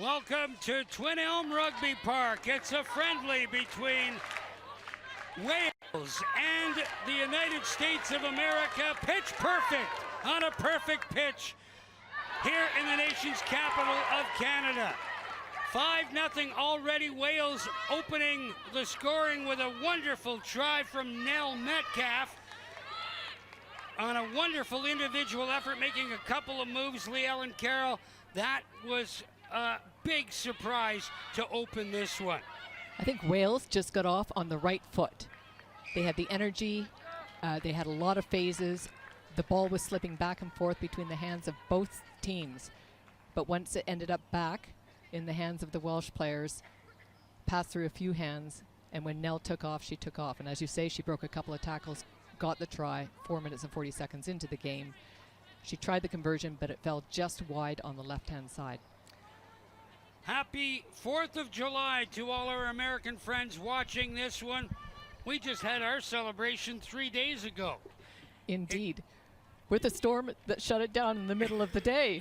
Welcome to Twin Elm Rugby Park. It's a friendly between Wales and the United States of America. Pitch perfect on a perfect pitch here in the nation's capital of Canada. 5-0 already. Wales opening the scoring with a wonderful try from Nell Metcalf on a wonderful individual effort, making a couple of moves. Lee Ellen Carroll, that was a big surprise to open this one. I think Wales just got off on the right foot. They had the energy, they had a lot of phases. The ball was slipping back and forth between the hands of both teams. But once it ended up back in the hands of the Welsh players, passed through a few hands, and when Nell took off, she took off. And as you say, she broke a couple of tackles, got the try 4 minutes and 40 seconds into the game. She tried the conversion, but it fell just wide on the left-hand side. Happy 4th of July to all our American friends watching this one. We just had our celebration 3 days ago. Indeed. With a storm that shut it down in the middle of the day.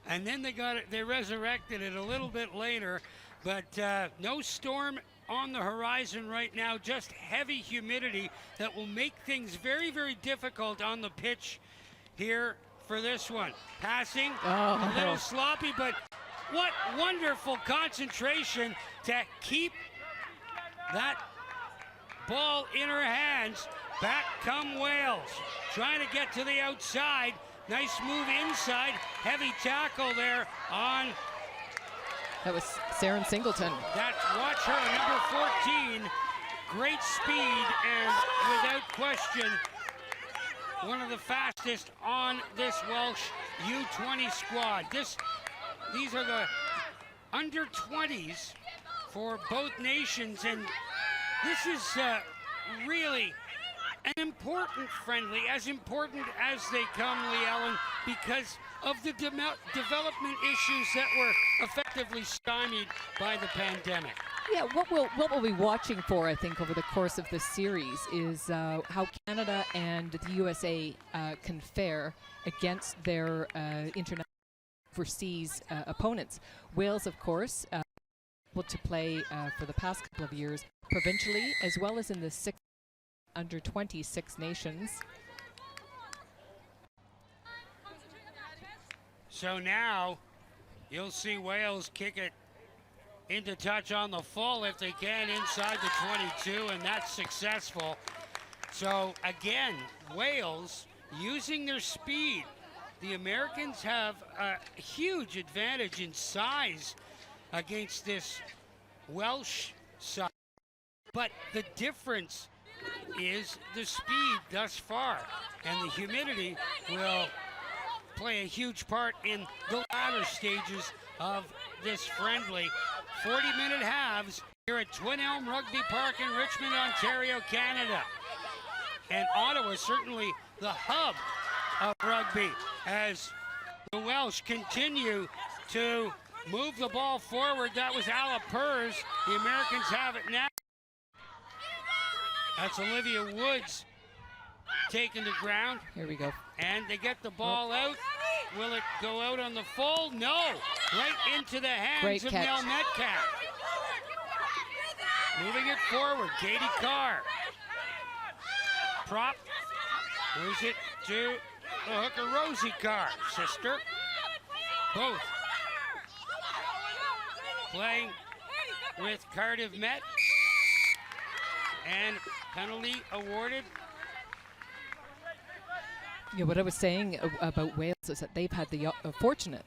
And then they resurrected it a little bit later, but no storm on the horizon right now, just heavy humidity that will make things very, very difficult on the pitch here for this one. Passing, a little sloppy, but what wonderful concentration to keep that ball in her hands. Back come Wales, trying to get to the outside. Nice move inside, heavy tackle there on. That was Saren Singleton. Watch her, number 14. Great speed and without question, one of the fastest on this Welsh U20 squad. These are the under 20s for both nations, and this is really an important friendly, as important as they come, Lee Ellen, because of the development issues that were effectively stymied by the pandemic. Yeah, what we'll be watching for, I think, over the course of this series is how Canada and the USA can fare against their international overseas opponents. Wales, of course, able to play for the past couple of years provincially, as well as in the under 26 nations. So now you'll see Wales kick it into touch on the full if they can inside the 22, and that's successful. So again, Wales using their speed. The Americans have a huge advantage in size against this Welsh side, but the difference is the speed thus far, and the humidity will play a huge part in the latter stages of this friendly. 40-minute halves here at Twin Elm Rugby Park in Richmond, Ontario, Canada. And Ottawa is certainly the hub of rugby as the Welsh continue to move the ball forward. That was Ala Pers. The Americans have it now. That's Olivia Woods taking the ground. Here we go. And they get the ball out. Will it go out on the full? No. Right into the hands of Nell Metcalf. Moving it forward, Katie Carr. Prop. Moves it to the hooker, Rosie Carr, sister. Both playing with Cardiff Met. And penalty awarded. Yeah, what I was saying about Wales is that they've had the fortunate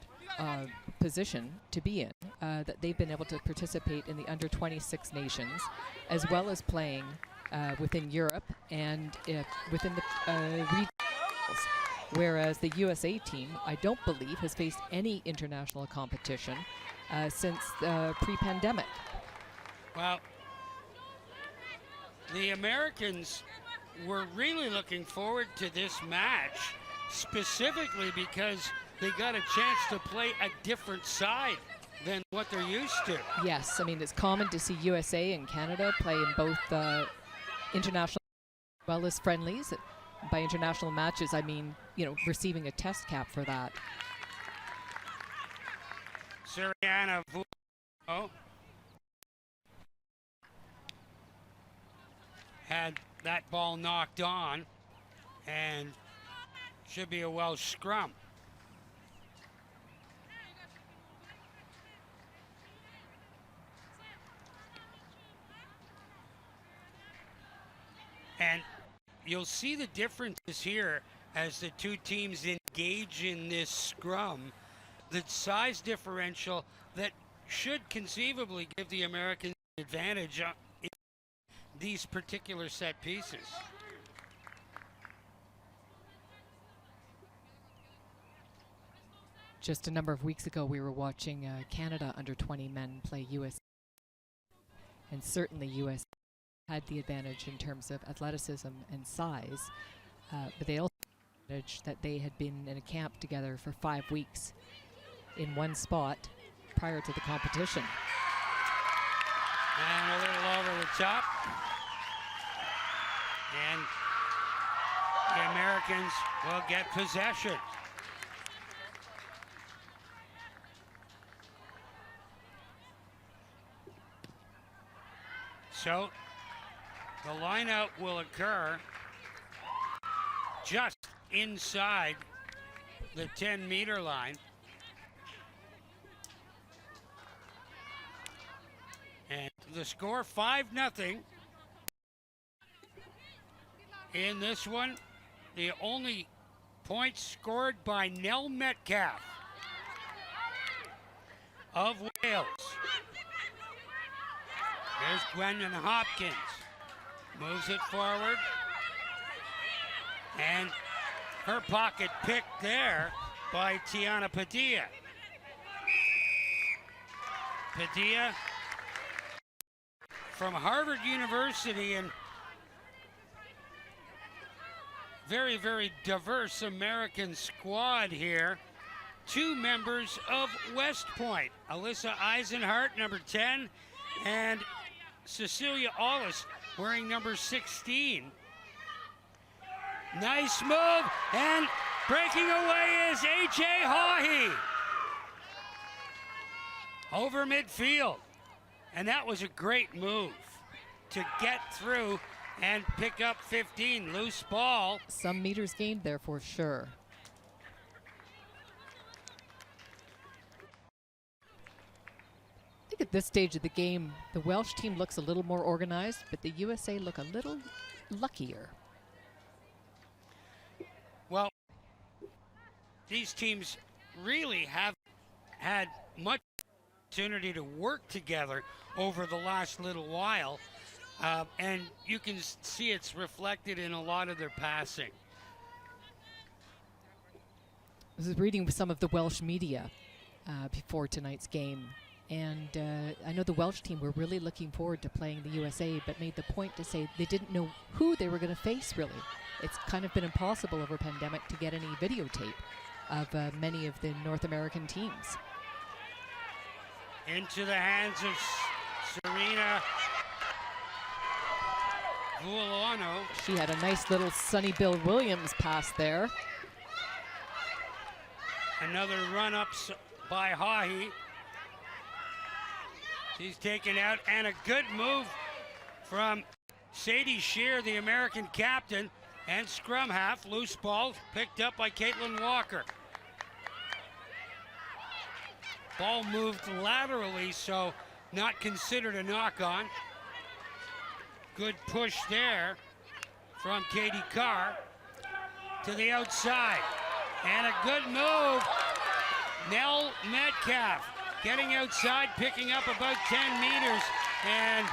position to be in, that they've been able to participate in the under 26 nations, as well as playing within Europe and within the regions. Whereas the USA team, I don't believe, has faced any international competition since pre-pandemic. Well, the Americans were really looking forward to this match, specifically because they got a chance to play a different side than what they're used to. Yes, I mean, it's common to see USA and Canada play in both international as well as friendlies. By international matches, I mean, receiving a test cap for that. Suriana Vuo had that ball knocked on, and should be a Welsh scrum. And you'll see the differences here as the two teams engage in this scrum. The size differential that should conceivably give the Americans advantage in these particular set pieces. Just a number of weeks ago, we were watching Canada under 20 men play US. And certainly US had the advantage in terms of athleticism and size, but they also had the advantage that they had been in a camp together for 5 weeks in one spot prior to the competition. And a little over the top. And the Americans will get possession. So the lineout will occur just inside the 10-meter line. And the score 5-0. In this one, the only points scored by Nell Metcalf of Wales. There's Gwendolyn Hopkins. Moves it forward. And her pocket picked there by Tiana Padilla. Padilla from Harvard University, and very, very diverse American squad here. 2 members of West Point, Alyssa Eisenhart, number 10, and Cecilia Ollis, wearing number 16. Nice move, and breaking away is H.A. Hawhey over midfield. And that was a great move to get through and pick up 15. Loose ball. Some meters gained there for sure. I think at this stage of the game, the Welsh team looks a little more organized, but the USA look a little luckier. Well, these teams really have had much opportunity to work together over the last little while, and you can see it's reflected in a lot of their passing. I was reading some of the Welsh media before tonight's game, and I know the Welsh team were really looking forward to playing the USA, but made the point to say they didn't know who they were going to face, really. It's kind of been impossible over pandemic to get any videotape of many of the North American teams. Into the hands of Serena Vuolano. She had a nice little Sonny Bill Williams pass there. Another run-up by Hawhey. She's taken out, and a good move from Sadie Shear, the American captain, and scrum half. Loose ball picked up by Caitlin Walker. Ball moved laterally, so not considered a knock-on. Good push there from Katie Carr to the outside. And a good move. Nell Metcalf getting outside, picking up about 10 meters, and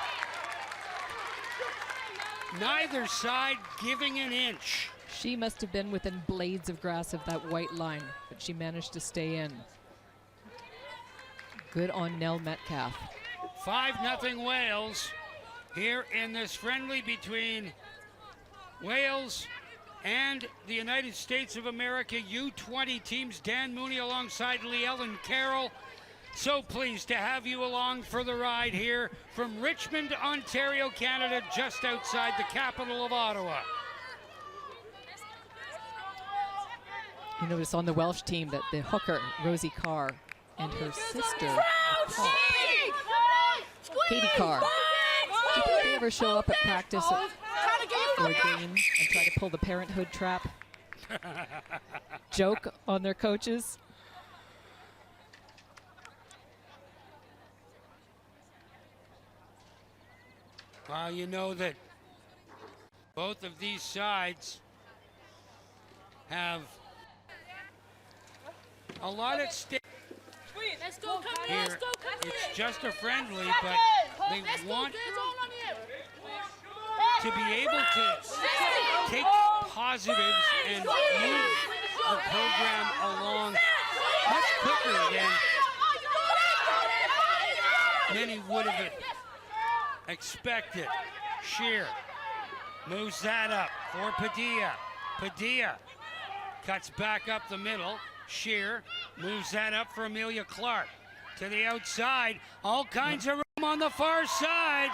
neither side giving an inch. She must have been within blades of grass of that white line, but she managed to stay in. Good on Nell Metcalf. 5-0 Wales here in this friendly between Wales and the United States of America U20 teams. Dan Mooney alongside Lee-Ellen Carroll. So pleased to have you along for the ride here from Richmond, Ontario, Canada, just outside the capital of Ottawa. You notice on the Welsh team that the hooker, Rosie Carr, and her sister, Katie Carr. Do you think they ever show up at practice or a game and try to pull the parenthood trap? Joke on their coaches? Well, you know that both of these sides have a lot at stake. Let's go, come Here, let's go, come it's just a friendly, but they want to be able to take positives and move the program along much quicker than many would have expected. Shear moves that up for Padilla. Padilla cuts back up the middle. Shear moves that up for Amelia Clark. To the outside, all kinds of room on the far side.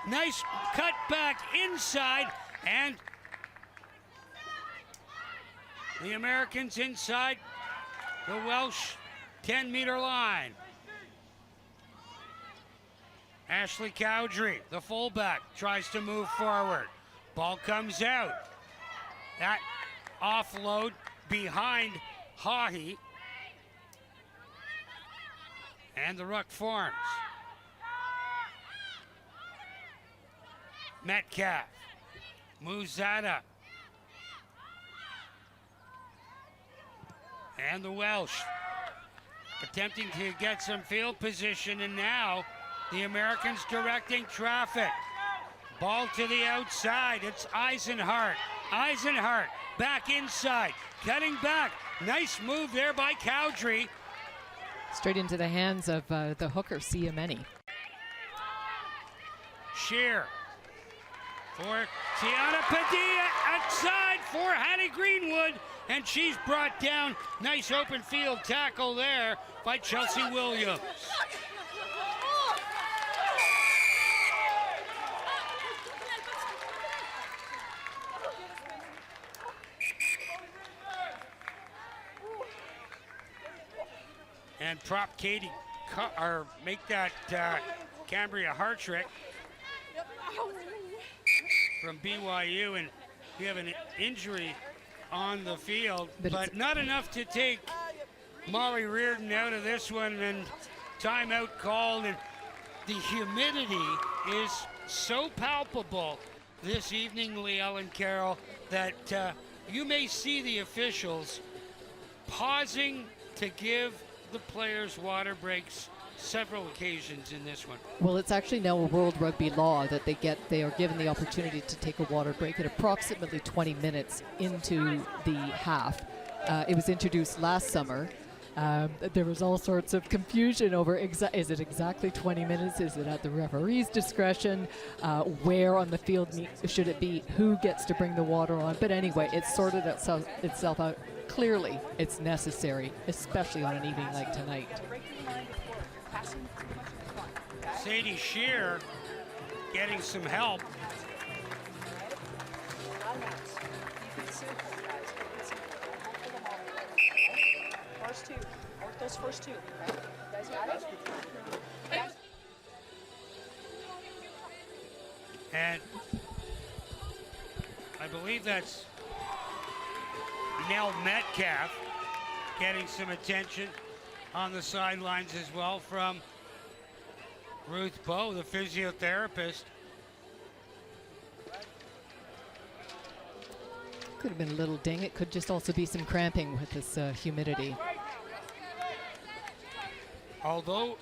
Nice cut back inside, and the Americans inside the Welsh 10-meter line. Ashley Cowdrey, the fullback, tries to move forward. Ball comes out. That offload behind Haughey. And the ruck forms. Metcalf moves that up. And the Welsh attempting to get some field position, and now the Americans directing traffic. Ball to the outside. It's Eisenhart. Eisenhart back inside. Cutting back. Nice move there by Cowdrey. Straight into the hands of the hooker, Siameni. Shear for Tiana Padilla outside for Hattie Greenwood, and she's brought down. Nice open field tackle there by Chelsea Williams. And prop Katie, or make that Cambria Hartrick from BYU, and we have an injury on the field, but not enough to take Molly Reardon out of this one, and timeout called. And the humidity is so palpable this evening, Liel and Carol, that you may see the officials pausing to give the players water breaks several occasions in this one. Well, it's actually now a World Rugby law that they are given the opportunity to take a water break at approximately 20 minutes into the half. It was introduced last summer. There was all sorts of confusion over is it exactly 20 minutes? Is it at the referee's discretion? Where on the field should it be? Who gets to bring the water on? But anyway, it sorted itself out. Clearly, it's necessary, especially on an evening like tonight. Sadie Shear getting some help. First two. Work those first two. Okay? You guys got it? And I believe that's Nell Metcalf getting some attention on the sidelines as well from Ruth Bowe, the physiotherapist. Could have been a little ding. It could just also be some cramping with this humidity. Although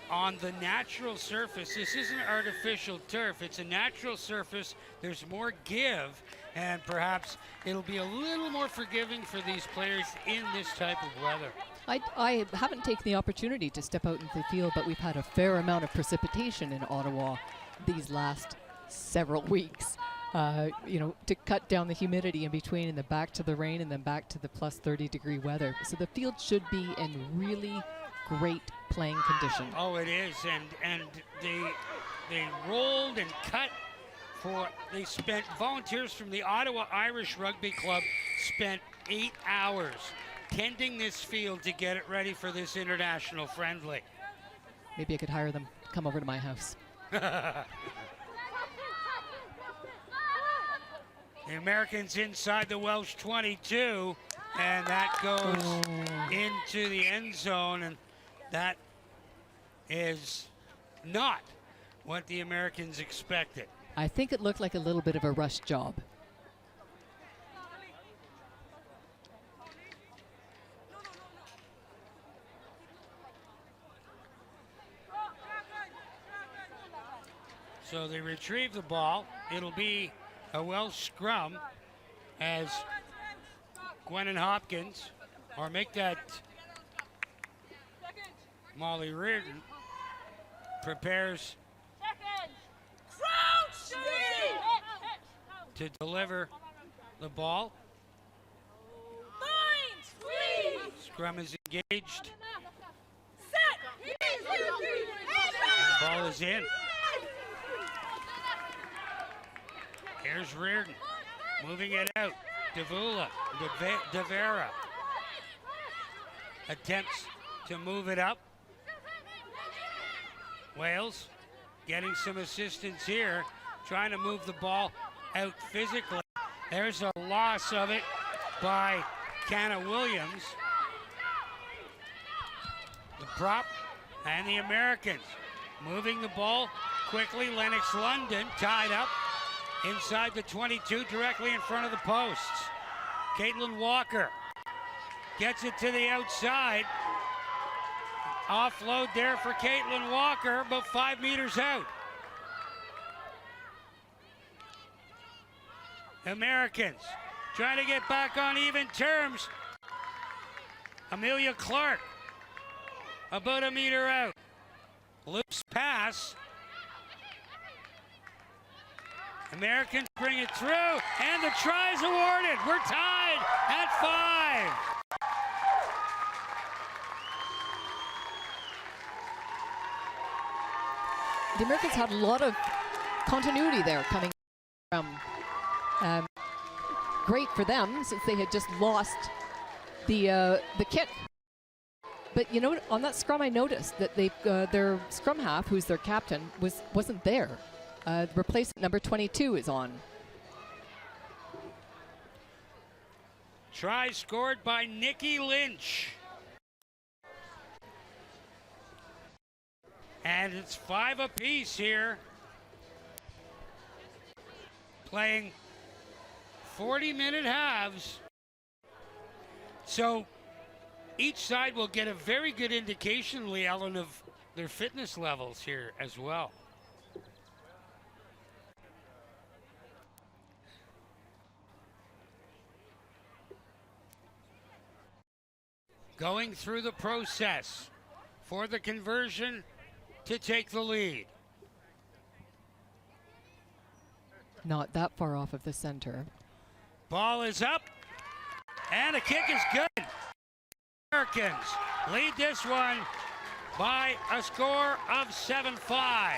on the natural surface, this isn't artificial turf, it's a natural surface, there's more give, and perhaps it'll be a little more forgiving for these players in this type of weather. I haven't taken the opportunity to step out into the field, but we've had a fair amount of precipitation in Ottawa these last several weeks. To cut down the humidity in between, and then back to the rain, and then back to the plus 30-degree weather. So the field should be in really great playing condition. Oh, it is, and they rolled and cut for. They spent volunteers from the Ottawa Irish Rugby Club spent 8 hours tending this field to get it ready for this international friendly. Maybe I could hire them to come over to my house. The Americans inside the Welsh 22, and that goes into the end zone, and that is not what the Americans expected. I think it looked like a little bit of a rush job. So they retrieve the ball. It'll be a Welsh scrum as Gwennon Hopkins, or make that Molly Reardon, prepares to deliver the ball. Scrum is engaged. And the ball is in. Here's Reardon, moving it out. Davula, Devera attempts to move it up. Wales getting some assistance here, trying to move the ball out physically. There's a loss of it by Canna Williams. The prop and the Americans moving the ball quickly. Lennox London tied up inside the 22, directly in front of the posts. Caitlin Walker gets it to the outside. Offload there for Caitlin Walker, about 5 meters out. Americans trying to get back on even terms. Amelia Clark about a meter out. Loose pass. Americans bring it through, and the try is awarded. We're tied at 5. The Americans had a lot of continuity there coming from. Great for them, since they had just lost the kick. But you know, on that scrum, I noticed that their scrum half, who's their captain, wasn't there. The replacement number 22 is on. Try scored by Nikki Lynch. And it's 5 apiece here. Playing 40-minute halves. So each side will get a very good indication, Lee Ellen, of their fitness levels here as well. Going through the process for the conversion to take the lead. Not that far off of the center. Ball is up, and a kick is good. Americans lead this one by a score of 7-5.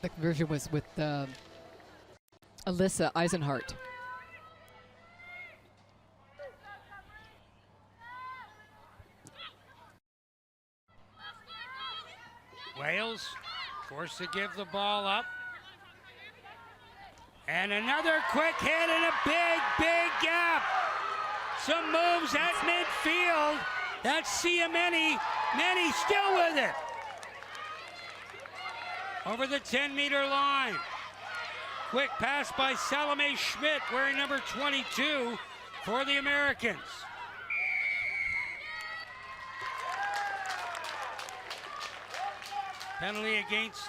The conversion was with Alyssa Eisenhart. Wales forced to give the ball up. And another quick hit and a big gap. Some moves at midfield. That's Siameni. Many still with it. Over the 10-meter line. Quick pass by Salome Schmidt, wearing number 22 for the Americans. Penalty against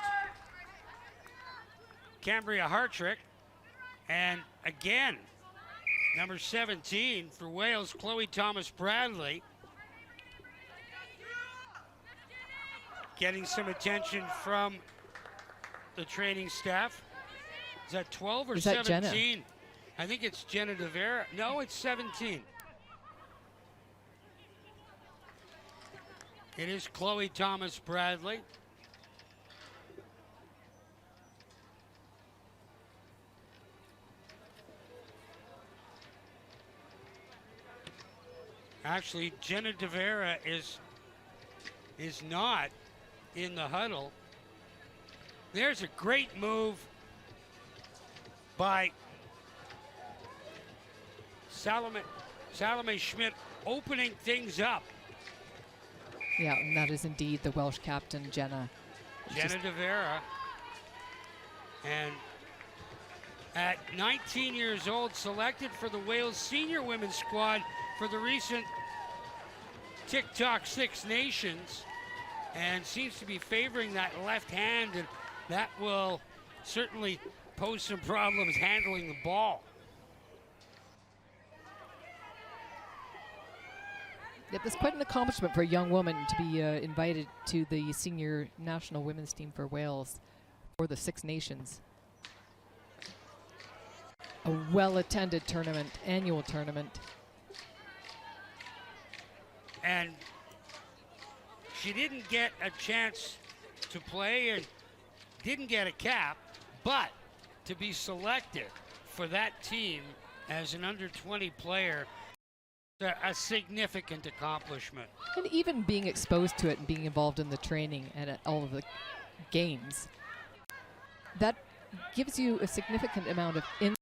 Cambria Hartrick. And again, number 17 for Wales, Chloe Thomas-Bradley. Getting some attention from the training staff. Is that 12 or 17? I think it's Jenna DeVera. No, it's 17. It is Chloe Thomas Bradley. Actually, Jenna De Vera is not in the huddle. There's a great move by Salome Schmidt, opening things up. Yeah, and that is indeed the Welsh captain, Jenna. Jenna De Vera. And at 19 years old, selected for the Wales senior women's squad for the recent TikTok Six Nations, and seems to be favoring that left hand, and that will certainly pose some problems handling the ball. Yeah, that's quite an accomplishment for a young woman to be invited to the senior national women's team for Wales for the Six Nations. A well-attended tournament, annual tournament. And she didn't get a chance to play and didn't get a cap, but to be selected for that team as an under-20 player, a significant accomplishment. And even being exposed to it and being involved in the training and at all of the games, that gives you a significant amount of insight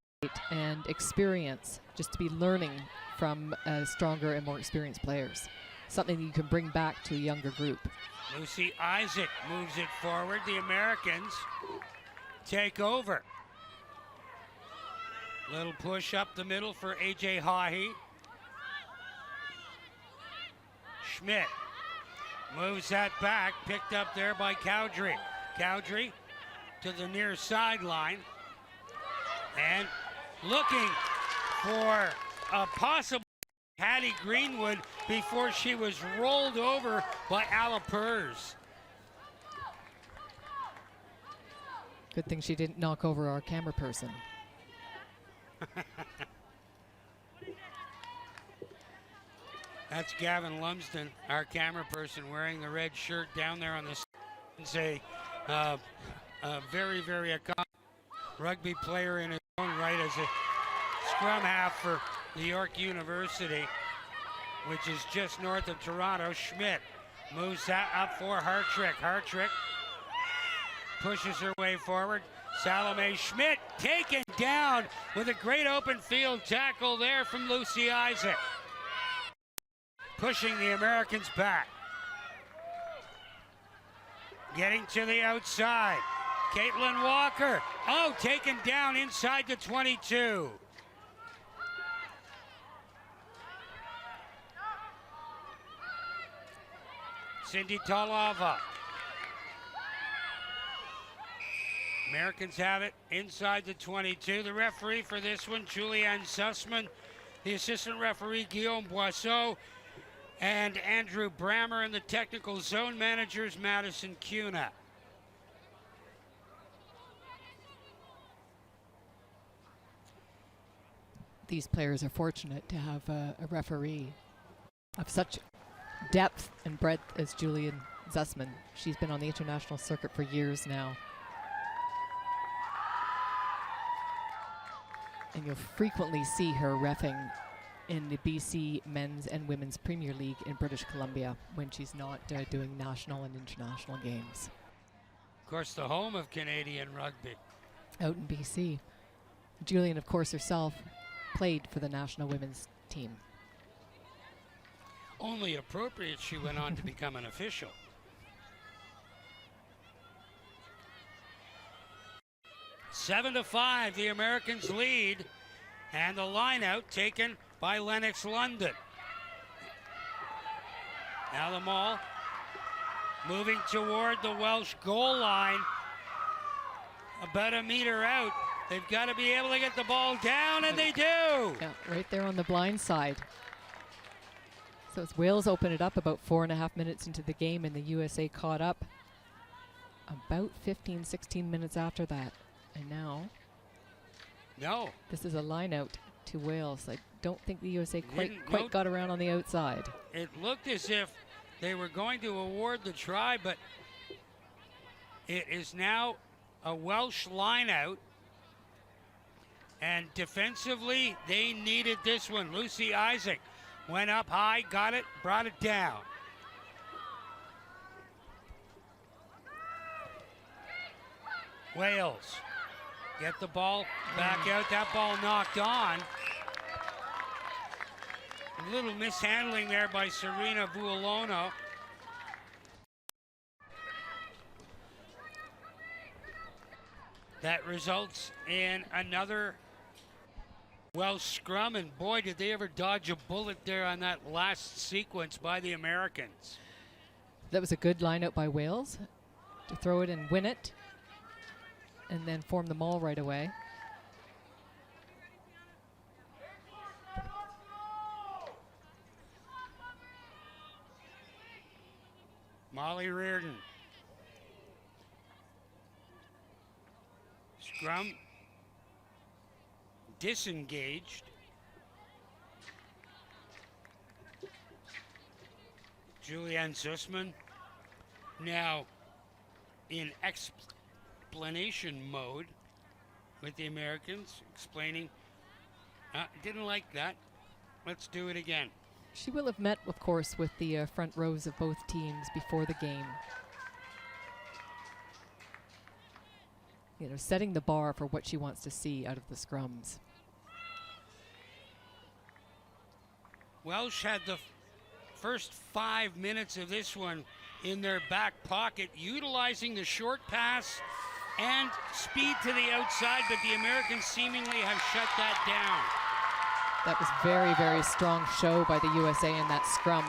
and experience just to be learning from stronger and more experienced players. Something that you can bring back to a younger group. Lucy Isaac moves it forward. The Americans take over. Little push up the middle for AJ Haughey. Schmidt moves that back, picked up there by Cowdrey. Cowdrey to the near sideline and looking for a possible Hattie Greenwood before she was rolled over by Alapurs. Good thing she didn't knock over our camera person. That's Gavin Lumsden, our camera person, wearing the red shirt down there on the say a very, very accomplished rugby player in his own right as a scrum half for the York University, which is just north of Toronto. Schmidt moves that up for Hartrick. Hartrick pushes her way forward. Salome Schmidt taken down with a great open field tackle there from Lucy Isaac, pushing the Americans back. Getting to the outside. Caitlin Walker. Oh, taken down inside the 22. Cindy Talava. Americans have it inside the 22. The referee for this one, Julianne Sussman. The assistant referee, Guillaume Boisseau. And Andrew Brammer, and the technical zone managers, Madison Cuna. These players are fortunate to have a referee of such depth and breadth as Julianne Sussman. She's been on the international circuit for years now. And you'll frequently see her reffing in the BC Men's and Women's Premier League in British Columbia when she's not doing national and international games. Of course, the home of Canadian rugby. Out in BC. Julian, of course, herself played for the national women's team. Only appropriate she went on to become an official. Seven to 5, the Americans lead, and the line out taken by Lennox London. Now the Maul moving toward the Welsh goal line, about a meter out. They've got to be able to get the ball down, and they do. Yeah, right there on the blind side. So as Wales open it up about 4.5 minutes into the game, and the USA caught up about 15, 16 minutes after that. And now, this is a line out to Wales. I don't think the USA quite got around on the outside. It looked as if they were going to award the try, but it is now a Welsh line-out. And defensively, they needed this one. Lucy Isaac went up high, got it, brought it down. Wales get the ball back out. That ball knocked on. A little mishandling there by Serena Vuolono. That results in another Welsh scrum, and boy, did they ever dodge a bullet there on that last sequence by the Americans. That was a good line out by Wales to throw it and win it, and then form the maul right away. Molly Reardon. Scrum disengaged. Julianne Zussman now in explanation mode with the Americans, explaining, didn't like that, let's do it again. She will have met, of course, with the front rows of both teams before the game. You know, setting the bar for what she wants to see out of the scrums. Welsh had the first 5 minutes of this one in their back pocket, utilizing the short pass and speed to the outside, but the Americans seemingly have shut that down. That was very, very strong show by the USA in that scrum.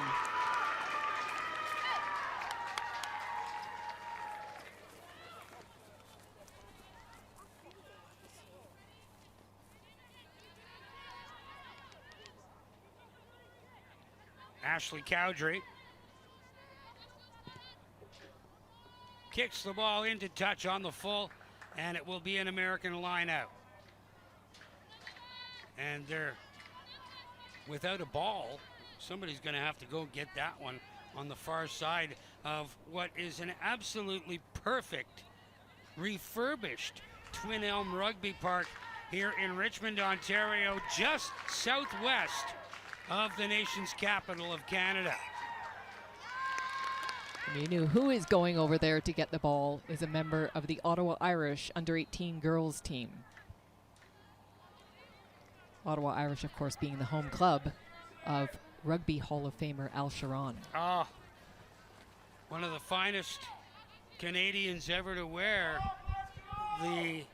Ashley Cowdrey kicks the ball into touch on the full, and it will be an American line out. And they're without a ball. Somebody's going to have to go get that one on the far side of what is an absolutely perfect refurbished Twin Elm Rugby Park here in Richmond, Ontario, just southwest of the nation's capital of Canada. And you knew who is going over there to get the ball is a member of the Ottawa Irish under-18 girls team. Ottawa Irish, of course, being the home club of Rugby Hall of Famer Al Sharon. Oh, one of the finest Canadians ever to wear the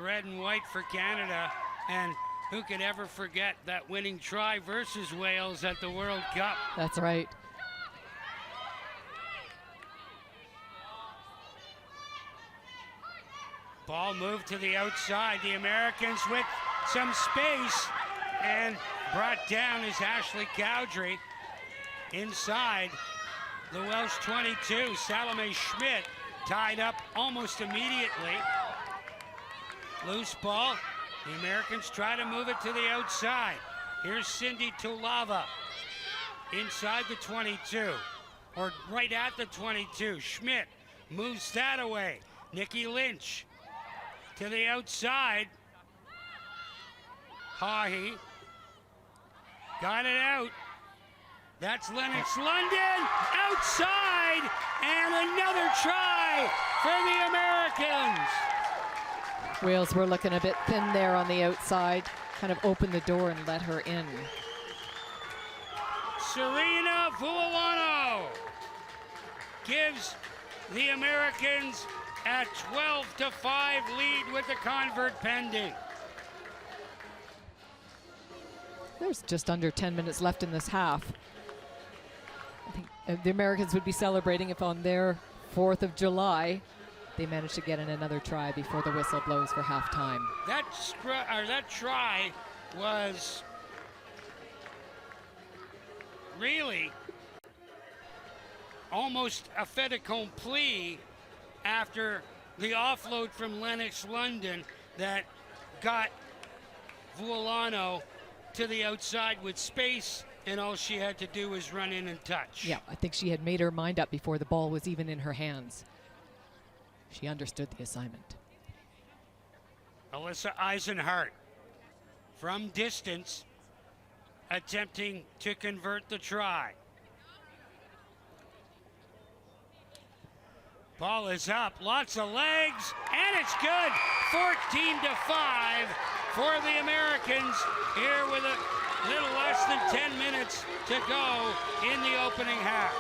red and white for Canada. And who could ever forget that winning try versus Wales at the World Cup? That's right. Ball moved to the outside. The Americans with some space, and brought down is Ashley Cowdrey inside the Welsh 22. Salome Schmidt tied up almost immediately. Loose ball. The Americans try to move it to the outside. Here's Cindy Tulava inside the 22, or right at the 22. Schmidt moves that away. Nikki Lynch to the outside. Haughey got it out. That's Lennox London outside, and another try for the Americans. Wales were looking a bit thin there on the outside, kind of opened the door and let her in. Serena Vuolono gives the Americans a 12-5 lead with the convert pending. There's just under 10 minutes left in this half. I think the Americans would be celebrating if on their 4th of July they managed to get in another try before the whistle blows for halftime. That try was really almost a fait accompli after the offload from Lennox London that got Vuolono to the outside with space and all she had to do was run in and touch. Yeah, I think she had made her mind up before the ball was even in her hands. She understood the assignment. Alyssa Eisenhart from distance attempting to convert the try. Ball is up, lots of legs, and it's good. 14-5 for the Americans here with a little less than 10 minutes to go in the opening half.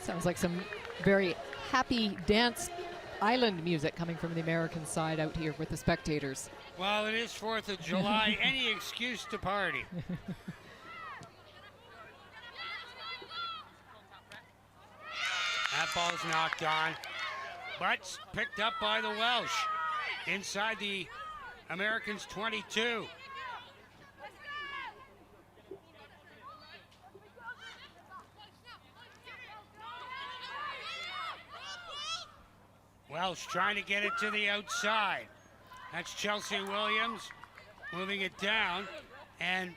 Sounds like some very happy dance island music coming from the American side out here with the spectators. Well, it is 4th of July. Any excuse to party. That ball's knocked on, but picked up by the Welsh inside the Americans' 22. Welsh trying to get it to the outside. That's Chelsea Williams moving it down. And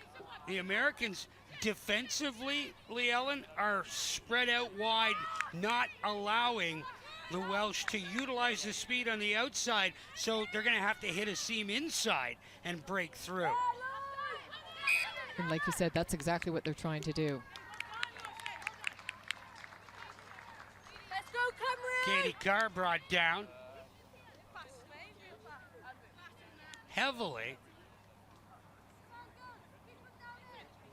the Americans defensively, Lee Ellen, are spread out wide, not allowing the Welsh to utilize the speed on the outside. So they're going to have to hit a seam inside and break through. And like you said, that's exactly what they're trying to do. Katie Carr brought down heavily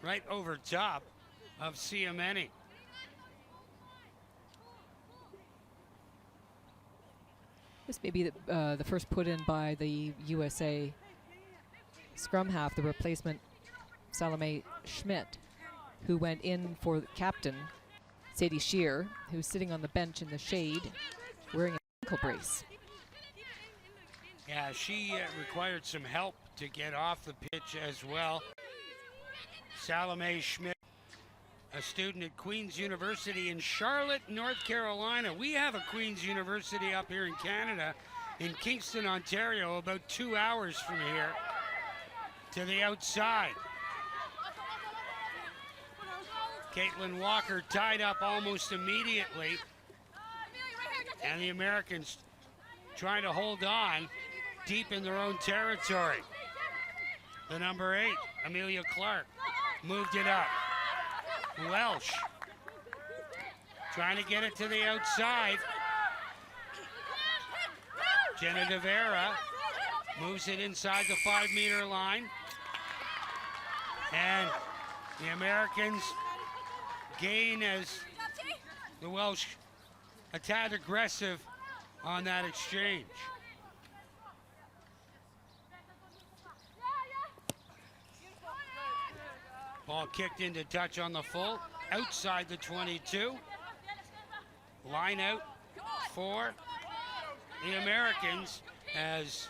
right over top of Siameni. This may be the first put in by the USA scrum half, the replacement Salome Schmidt, who went in for the captain, Sadie Shear, who's sitting on the bench in the shade wearing an ankle brace. Yeah, she required some help to get off the pitch as well. Salome Schmidt, a student at Queen's University in Charlotte, North Carolina. We have a Queen's University up here in Canada, in Kingston, Ontario, about 2 hours from here. To the outside. Caitlin Walker tied up almost immediately. And the Americans trying to hold on deep in their own territory. The number 8, Amelia Clark, moved it up. Welsh trying to get it to the outside. Jenna De Vera moves it inside the 5-meter line. And the Americans gain as the Welsh a tad aggressive on that exchange. Ball kicked into touch on the full, outside the 22. Line out for the Americans, as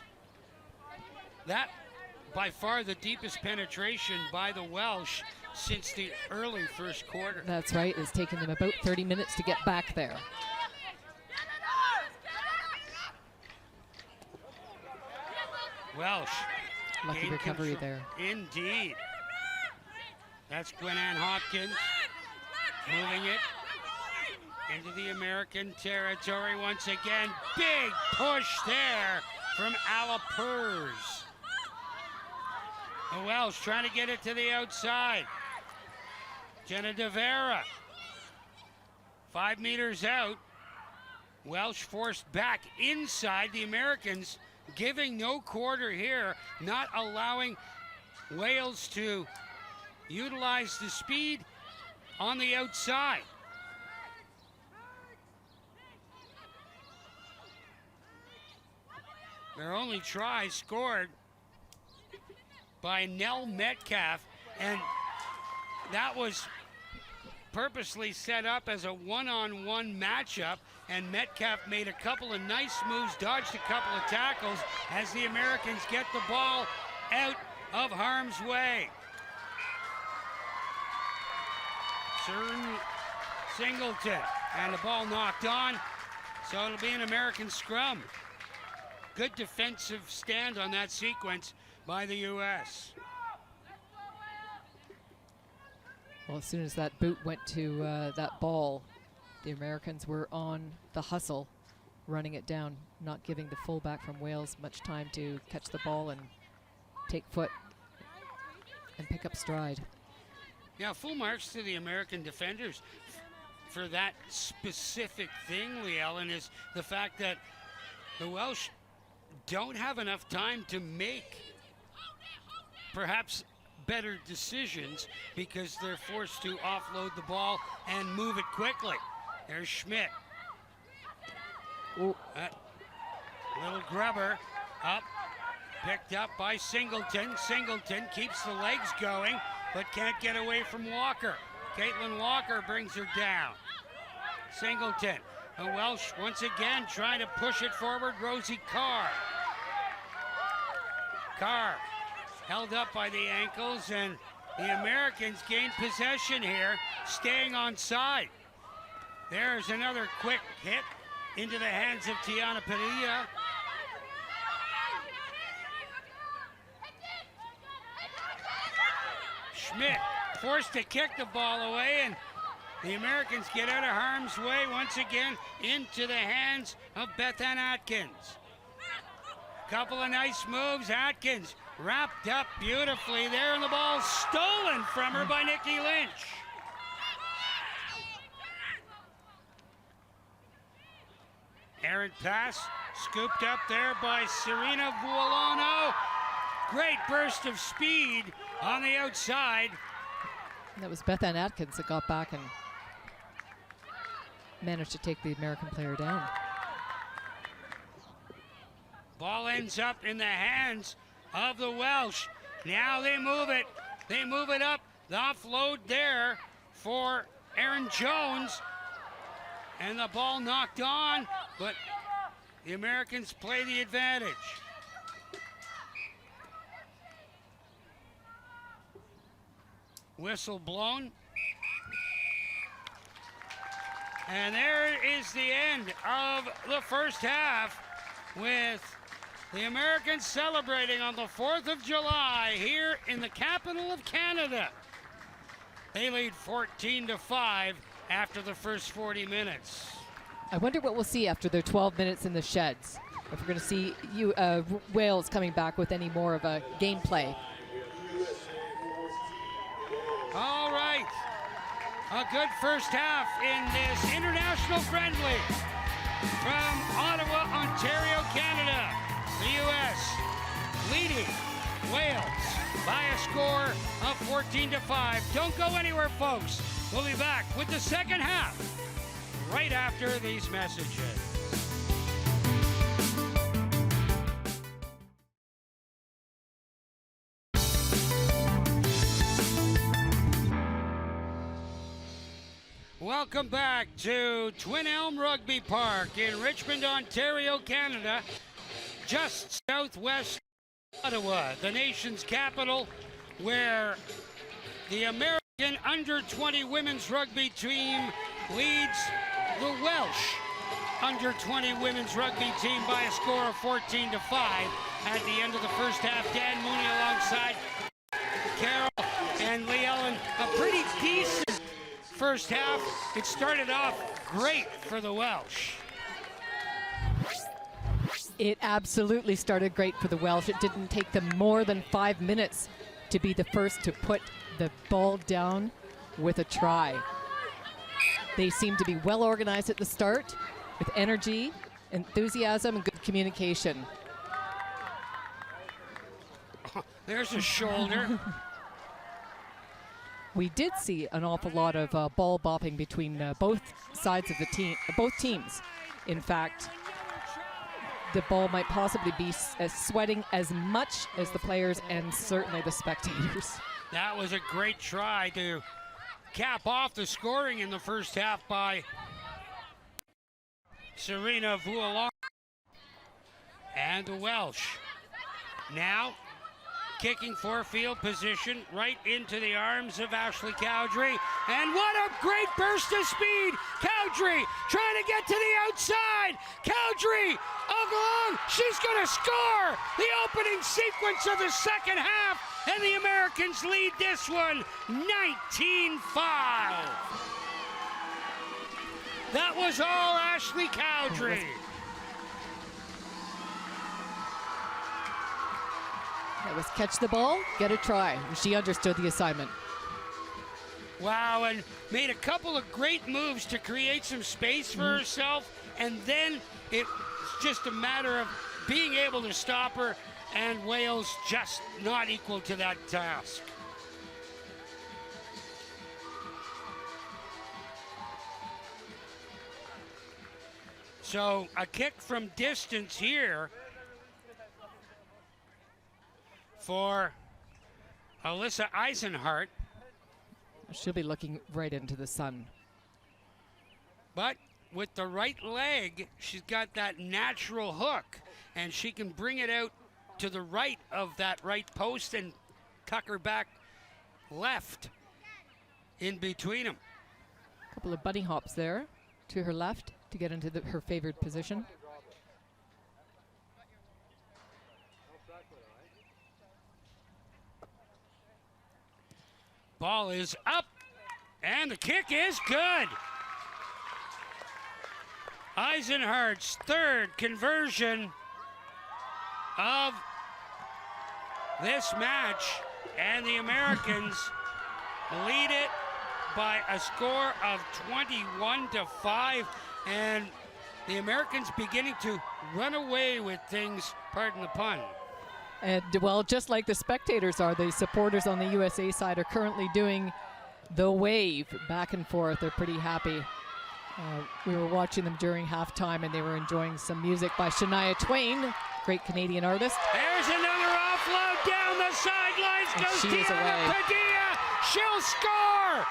that by far the deepest penetration by the Welsh since the early first quarter. That's right, it's taken them about 30 minutes to get back there. Welsh. Lucky recovery there. Indeed. That's Gwen Ann Hopkins moving it into the American territory once again. Big push there from Ala Purs. The Welsh trying to get it to the outside. Jenna De Vera. 5 meters out. Welsh forced back inside. The Americans giving no quarter here, not allowing Wales to utilize the speed on the outside. Their only try scored by Nell Metcalf, and that was purposely set up as a one-on-one matchup, and Metcalf made a couple of nice moves, dodged a couple of tackles as the Americans get the ball out of harm's way. Singleton, and the ball knocked on, so it'll be an American scrum. Good defensive stand on that sequence by the U.S. Well, as soon as that boot went to that ball, the Americans were on the hustle, running it down, not giving the fullback from Wales much time to catch the ball and take foot and pick up stride. Yeah, full marks to the American defenders for that specific thing, Lee Ellen, is the fact that the Welsh don't have enough time to make perhaps better decisions because they're forced to offload the ball and move it quickly. There's Schmidt. Little grubber up, picked up by Singleton. Singleton keeps the legs going, but can't get away from Walker. Caitlin Walker brings her down. Singleton, the Welsh once again trying to push it forward. Rosie Carr. Carr held up by the ankles, and the Americans gain possession here, staying on side. There's another quick hit into the hands of Tiana Padilla. Schmidt forced to kick the ball away, and the Americans get out of harm's way once again into the hands of Beth Ann Atkins. Couple of nice moves. Atkins wrapped up beautifully there, and the ball stolen from her by Nikki Lynch. Errant pass scooped up there by Serena Vuolano. Great burst of speed on the outside. And that was Beth Ann Atkins that got back and managed to take the American player down. Ball ends up in the hands of the Welsh. Now they move it. They move it up. The offload there for Erin Jones. And the ball knocked on, but the Americans play the advantage. Whistle blown. And there is the end of the first half, with the Americans celebrating on the 4th of July here in the capital of Canada. They lead 14-5 after the first 40 minutes. I wonder what we'll see after their 12 minutes in the sheds. If we're going to see Wales coming back with any more of a gameplay. All right, a good first half in this international friendly from Ottawa, Ontario, Canada. The U.S. leading Wales by a score of 14-5. Don't go anywhere, folks. We'll be back with the second half right after these messages. Welcome back to Twin Elm Rugby Park in Richmond, Ontario, Canada, just southwest Ottawa, the nation's capital, where the American under-20 women's rugby team leads the Welsh under-20 women's rugby team by a score of 14-5 at the end of the first half. Dan Mooney alongside Carol and Lee Ellen. A pretty decent first half. It started off great for the Welsh. It absolutely started great for the Welsh. It didn't take them more than 5 minutes to be the first to put the ball down with a try. They seemed to be well organized at the start with energy, enthusiasm, and good communication. There's a shoulder. We did see an awful lot of ball bopping between both sides of the team, both teams. In fact, the ball might possibly be sweating as much as the players and certainly the spectators. That was a great try to cap off the scoring in the first half by Serena Vuolano and the Welsh. Now kicking for field position right into the arms of Ashley Cowdrey. And what a great burst of speed. Cowdrey trying to get to the outside. Cowdrey along. She's going to score the opening sequence of the second half. And the Americans lead this one 19-5. That was all Ashley Cowdrey. That was catch the ball, get a try. She understood the assignment. Wow, and made a couple of great moves to create some space for herself, and then it's just a matter of being able to stop her, and Wales just not equal to that task. So a kick from distance here for Alyssa Eisenhart. She'll be looking right into the sun. But with the right leg, she's got that natural hook, and she can bring it out to the right of that right post and tuck her back left in between them. A couple of bunny hops there to her left to get into her favored position. Ball is up, and the kick is good. Eisenhart's third conversion of this match, and the Americans lead it by a score of 21-5, and the Americans beginning to run away with things, pardon the pun. And well, just like the spectators are, the supporters on the USA side are currently doing the wave back and forth. They're pretty happy. We were watching them during halftime, and they were enjoying some music by Shania Twain, great Canadian artist. There's another offload down the sidelines. And Goes she is Deanna away. Padilla. She'll score.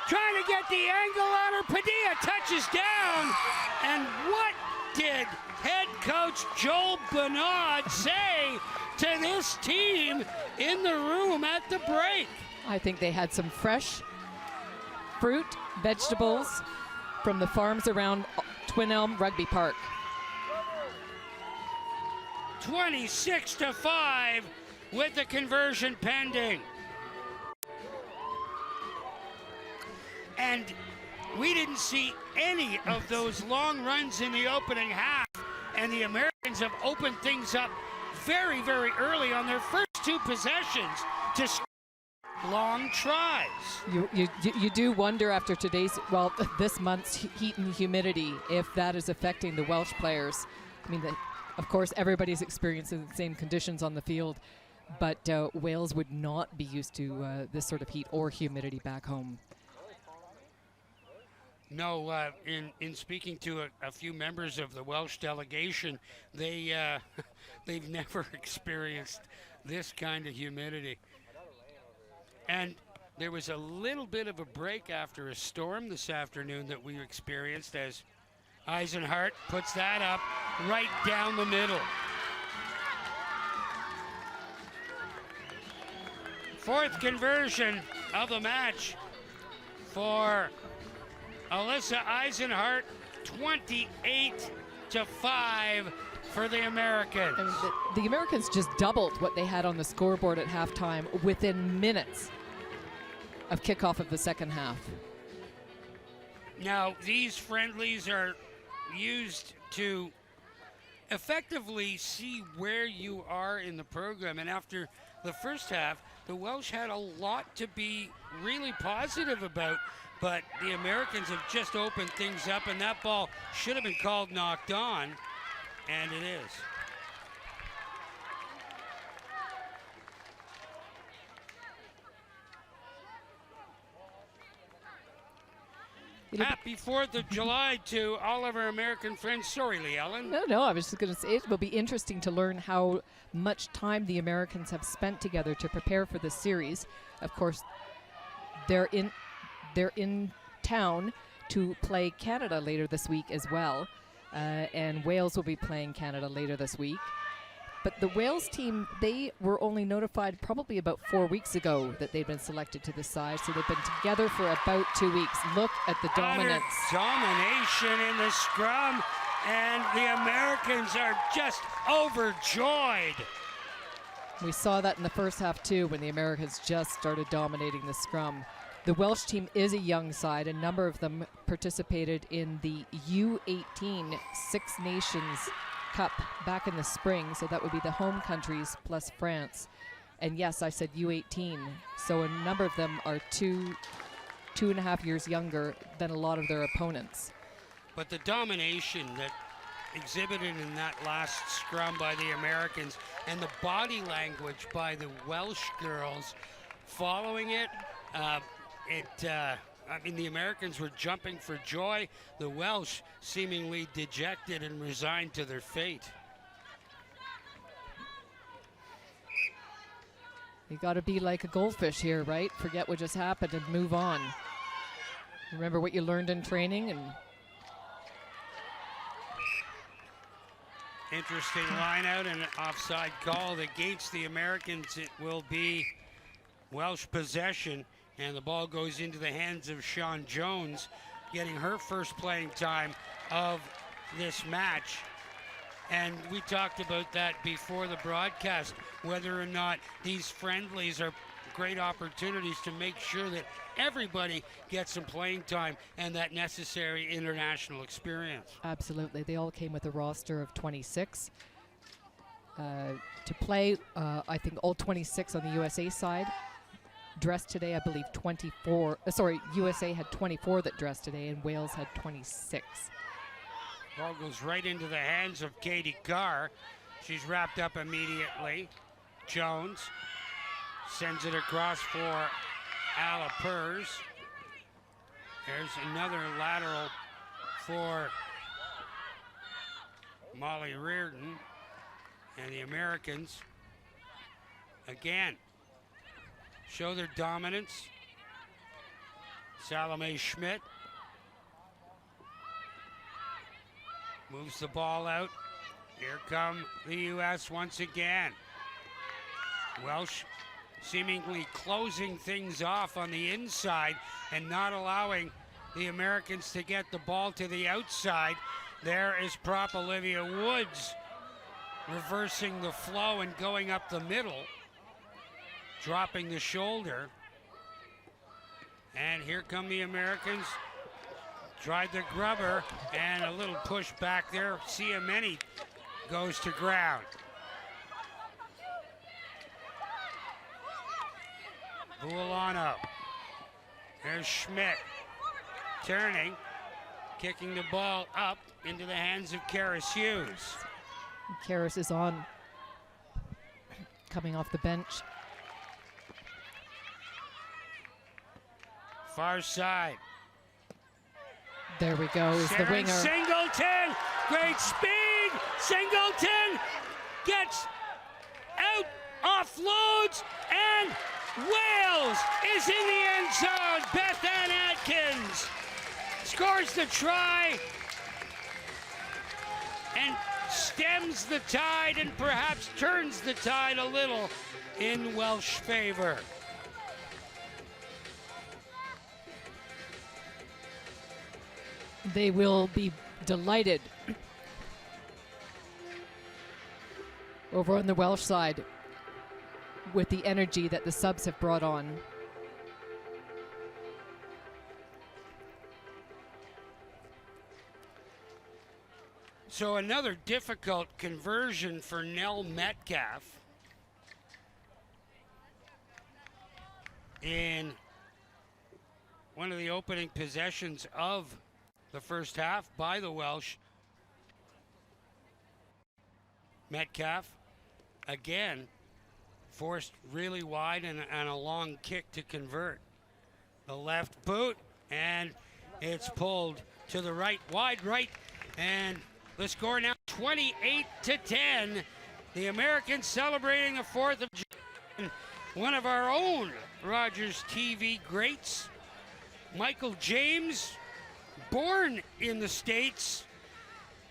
Trying to get the angle on her. Padilla touches down. And what did head coach Joel Bernard say to this team in the room at the break? I think they had some fresh fruit, vegetables from the farms around Twin Elm Rugby Park. 26-5 with the conversion pending. And we didn't see any of those long runs in the opening half, and the Americans have opened things up very, very early on their first two possessions to score long tries. You do wonder after today's, well, this month's heat and humidity, if that is affecting the Welsh players. I mean, of course, everybody's experiencing the same conditions on the field, but Wales would not be used to this sort of heat or humidity back home. No, in speaking to a few members of the Welsh delegation, they've never experienced this kind of humidity. And there was a little bit of a break after a storm this afternoon that we experienced as Eisenhart puts that up right down the middle. Fourth conversion of the match for Alyssa Eisenhart, 28-5 for the Americans. I mean, the Americans just doubled what they had on the scoreboard at halftime within minutes of kickoff of the second half. Now, these friendlies are used to effectively see where you are in the program, and after the first half, the Welsh had a lot to be really positive about, but the Americans have just opened things up, and that ball should have been called knocked on, and it is. Happy 4th of July to all of our American friends. Sorry, Lee Ellen. No, I was just going to say it will be interesting to learn how much time the Americans have spent together to prepare for this series. Of course, they're in town to play Canada later this week as well, and Wales will be playing Canada later this week. But the Wales team, they were only notified probably about 4 weeks ago that they'd been selected to the side, so they've been together for about 2 weeks. Look at the dominance. Utter domination in the scrum, and the Americans are just overjoyed. We saw that in the first half too, when the Americans just started dominating the scrum. The Welsh team is a young side. A number of them participated in the U18 Six Nations Cup back in the spring, so that would be the home countries plus France. And yes, I said U18, so a number of them are two and a half years younger than a lot of their opponents. But the domination that exhibited in that last scrum by the Americans and the body language by the Welsh girls following it, I mean, the Americans were jumping for joy. The Welsh seemingly dejected and resigned to their fate. You got to be like a goldfish here, right? Forget what just happened and move on. Remember what you learned in training. And interesting line out and an offside call against the Americans. It will be Welsh possession, and the ball goes into the hands of Sean Jones, getting her first playing time of this match. And we talked about that before the broadcast, whether or not these friendlies are great opportunities to make sure that everybody gets some playing time and that necessary international experience. absolutely, they all came with a roster of 26. To play, I think all 26 on the USA side dressed today. I believe 24, USA had 24 that dressed today, and Wales had 26. Ball goes right into the hands of Katie Carr. She's wrapped up immediately. Jones sends it across for Ala Pers. There's another lateral for Molly Reardon. And the Americans, again, show their dominance. Salome Schmidt moves the ball out. Here come the U.S. once again. Welsh seemingly closing things off on the inside and not allowing the Americans to get the ball to the outside. There is prop Olivia Woods reversing the flow and going up the middle, dropping the shoulder. And here come the Americans. Tried the grubber and a little push back there. Siameni goes to ground. Buolano. There's Schmidt turning, kicking the ball up into the hands of Karis Hughes. Karis is on, coming off the bench. Far side. There we go, is the Sharon winger. Singleton, great speed. Singleton gets out, offloads, and Wales is in the end zone. Beth Ann Atkins scores the try and stems the tide and perhaps turns the tide a little in Welsh favor. They will be delighted over on the Welsh side with the energy that the subs have brought on. So another difficult conversion for Nell Metcalf in one of the opening possessions of the first half by the Welsh. Metcalf again forced really wide and a long kick to convert. The left boot, and it's pulled to the right, wide right, and the score now 28-10. The Americans celebrating the 4th of July. One of our own Rogers TV greats, Michael James, born in the States,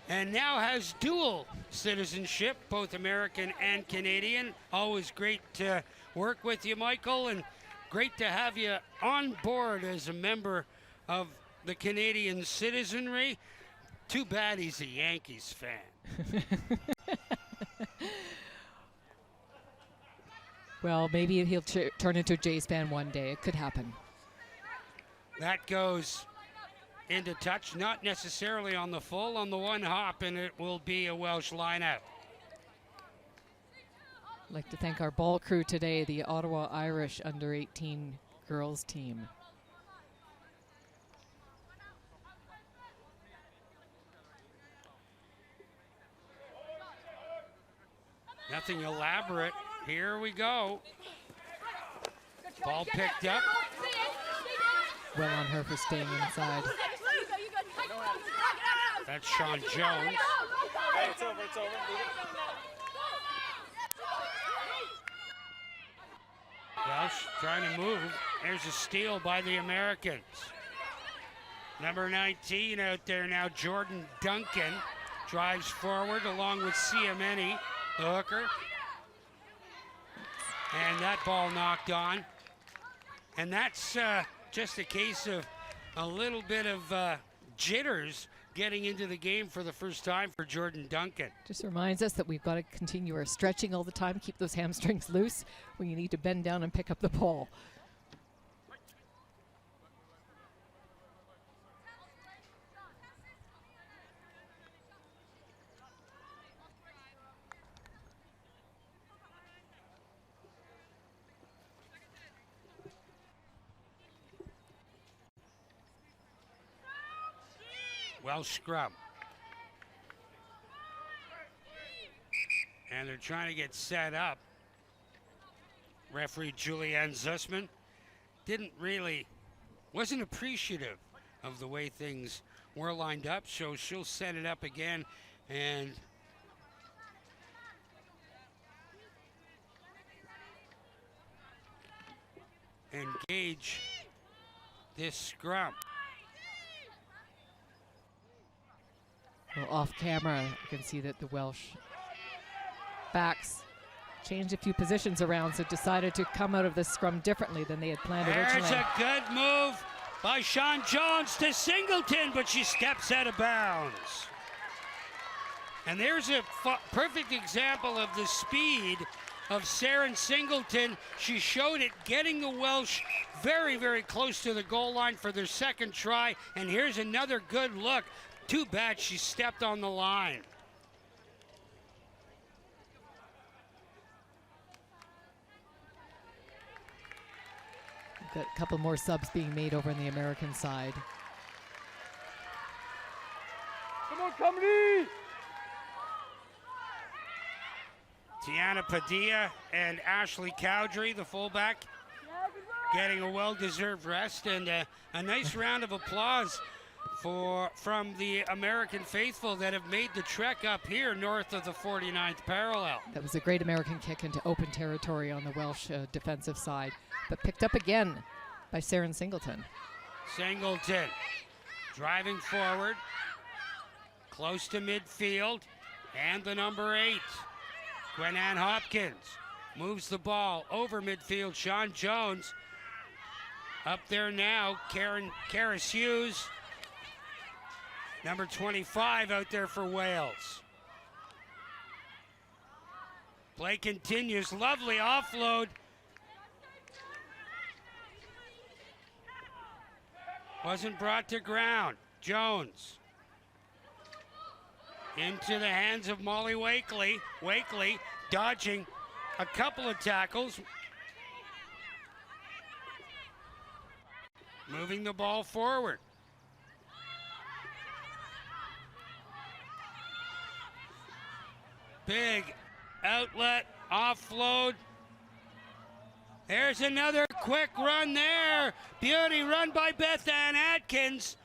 and now has dual citizenship, both American and Canadian. Always great to work with you, Michael, and great to have you on board as a member of the Canadian citizenry. Too bad he's a Yankees fan. Well, maybe he'll turn into a Jays fan one day. It could happen. That goes into touch, not necessarily on the full, on the one hop, and it will be a Welsh lineout. I'd like to thank our ball crew today, the Ottawa Irish under-18 girls team. Nothing elaborate. Here we go. Ball picked up. Well on her for staying inside. That's Sean Jones. Hey, it's over, it's over. Welsh trying to move. There's a steal by the Americans. Number 19 out there now, Jordan Duncan. Drives forward along with Siameni, the hooker. And that ball knocked on. And that's just a case of a little bit of jitters getting into the game for the first time for Jordan Duncan. Just reminds us that we've got to continue our stretching all the time, keep those hamstrings loose when you need to bend down and pick up the ball. Welsh scrum. And they're trying to get set up. Referee Julianne Zussman wasn't appreciative of the way things were lined up, so she'll set it up again and engage this scrum. Well, off camera, you can see that the Welsh backs changed a few positions around, so decided to come out of this scrum differently than they had planned originally. There's a good move by Sean Jones to Singleton, but she steps out of bounds. And there's a perfect example of the speed of Saren Singleton. She showed it getting the Welsh very, very close to the goal line for their second try. And here's another good look. Too bad she stepped on the line. We've got a couple more subs being made over on the American side. Come on, Comedy! Tiana Padilla and Ashley Cowdrey, the fullback, getting a well-deserved rest, and a nice round of applause from the American faithful that have made the trek up here north of the 49th parallel. That was a great American kick into open territory on the Welsh defensive side, but picked up again by Saren Singleton. Singleton driving forward, close to midfield, and the number 8, Gwen-Ann Hopkins, moves the ball over midfield. Sean Jones up there now. Karis Hughes, number 25, out there for Wales. Play continues. Lovely offload. Wasn't brought to ground. Jones into the hands of Molly Wakely. Wakely dodging a couple of tackles. Moving the ball forward. Big outlet, offload. There's another quick run there. Beauty run by Beth Ann Atkins.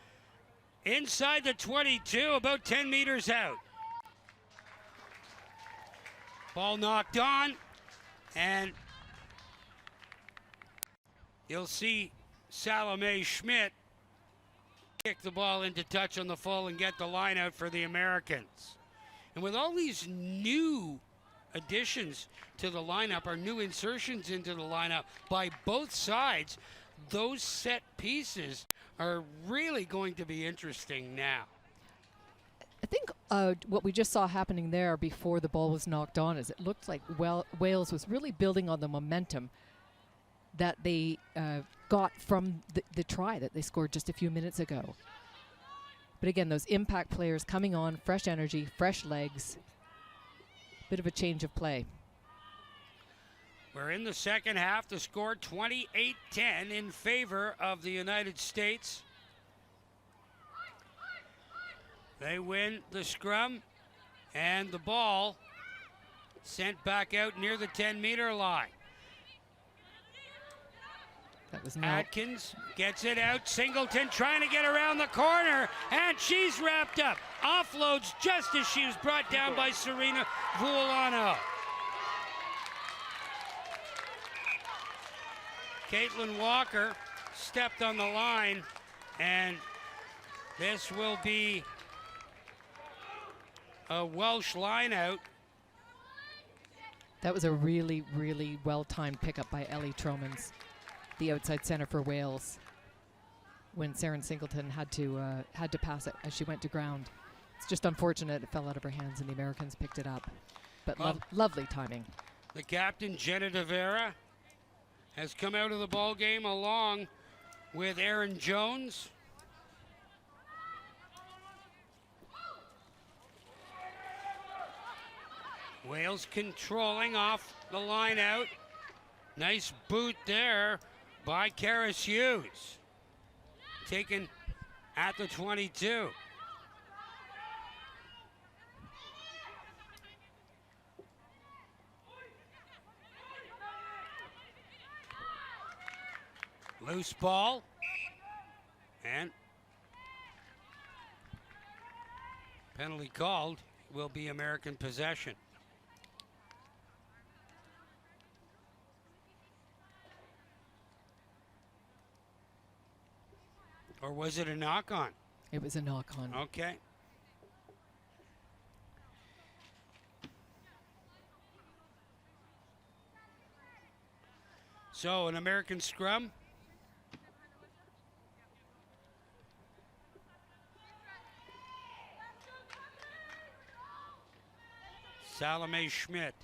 Inside the 22, about 10 meters out. Ball knocked on, and you'll see Salome Schmidt kick the ball into touch on the full and get the line out for the Americans. And with all these new additions to the lineup, or new insertions into the lineup by both sides, those set pieces are really going to be interesting now. I think what we just saw happening there before the ball was knocked on is it looked like Wales was really building on the momentum that they got from the try that they scored just a few minutes ago. But again, those impact players coming on, fresh energy, fresh legs, bit of a change of play. We're in the second half. The score 28-10 in favor of the United States. They win the scrum, and the ball sent back out near the 10-meter line. That was Atkins gets it out. Singleton trying to get around the corner, and she's wrapped up. Offloads just as she was brought down by Serena Vuolano. Caitlin Walker stepped on the line, and this will be a Welsh line out. That was a really, really well-timed pickup by Ellie Tromans, the outside center for Wales, when Saren Singleton had to pass it as she went to ground. It's just unfortunate it fell out of her hands and the Americans picked it up. But lovely timing. The captain, Jenna De Vera, has come out of the ball game along with Aaron Jones. Wales controlling off the line out. Nice boot there by Karis Hughes. Taken at the 22. Loose ball. And penalty called. Will be American possession. Or was it a knock-on? It was a knock-on. Okay. So, an American scrum. Salome Schmidt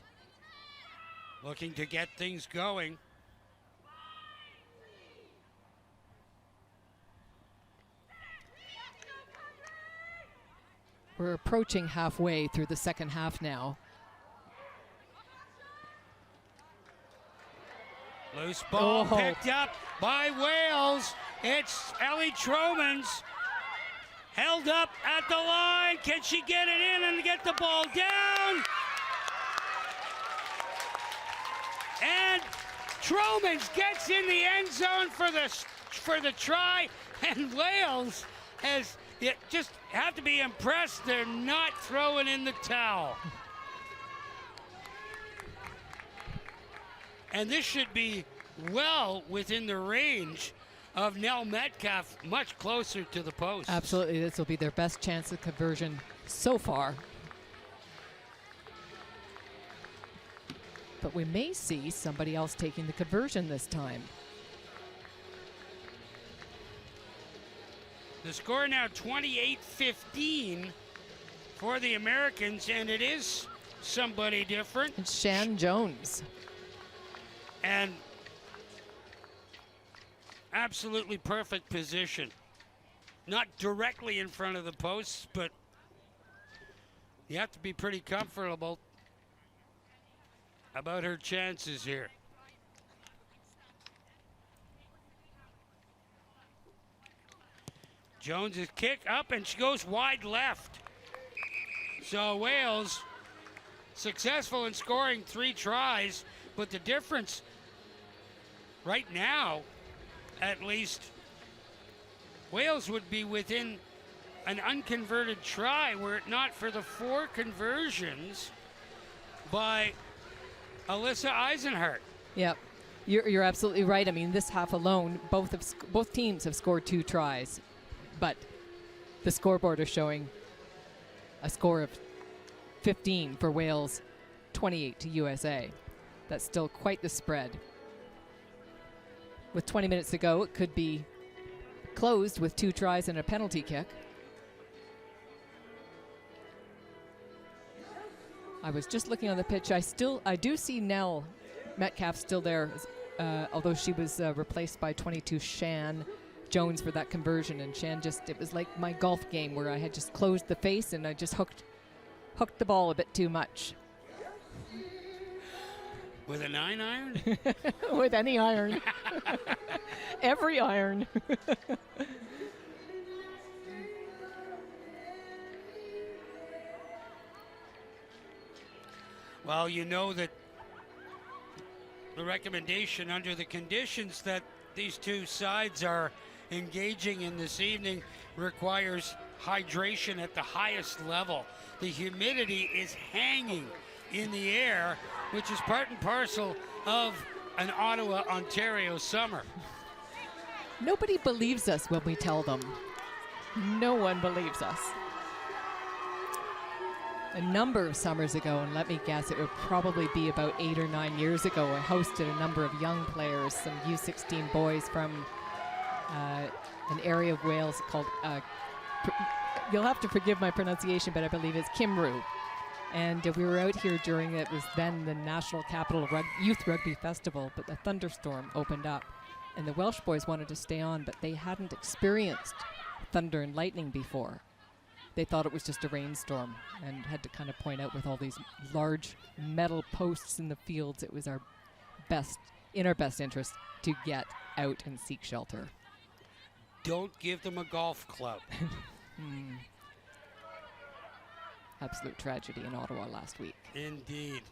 looking to get things going. We're approaching halfway through the second half now. Loose ball picked up by Wales. It's Ellie Tromans. Held up at the line. Can she get it in and get the ball down? And Tromans gets in the end zone for the try. And Wales has just have to be impressed. They're not throwing in the towel. And this should be well within the range of Nell Metcalf, much closer to the post. Absolutely, this will be their best chance of conversion so far. But we may see somebody else taking the conversion this time. The score now 28-15 for the Americans, and it is somebody different. It's Shan Jones. And absolutely perfect position. Not directly in front of the posts, but you have to be pretty comfortable about her chances here. Jones's kick up, and she goes wide left. So Wales successful in scoring 3 tries, but the difference right now, at least, Wales would be within an unconverted try were it not for the 4 conversions by Alyssa Eisenhart. Yep, you're absolutely right. I mean, this half alone, both teams have scored 2 tries. But the scoreboard is showing a score of 15 for Wales, 28 to USA. That's still quite the spread. With 20 minutes to go, it could be closed with 2 tries and a penalty kick. I was just looking on the pitch. I do see Nell Metcalf still there, although she was replaced by 22 Shan Jones for that conversion. And Shan it was like my golf game where I had just closed the face and I just hooked the ball a bit too much. With a 9-iron? With any iron. Every iron. Well, you know that the recommendation under the conditions that these two sides are engaging in this evening requires hydration at the highest level. The humidity is hanging in the air, which is part and parcel of an Ottawa, Ontario summer. Nobody believes us when we tell them. No one believes us. A number of summers ago, and let me guess, it would probably be about 8 or 9 years ago, I hosted a number of young players, some U16 boys from an area of Wales called, you'll have to forgive my pronunciation, but I believe it's Cymru. And we were out here during, it was then the National Capital Youth Rugby Festival, but a thunderstorm opened up. And the Welsh boys wanted to stay on, but they hadn't experienced thunder and lightning before. They thought it was just a rainstorm and had to kind of point out with all these large metal posts in the fields, it was in our best interest to get out and seek shelter. Don't give them a golf club. Absolute tragedy in Ottawa last week. Indeed.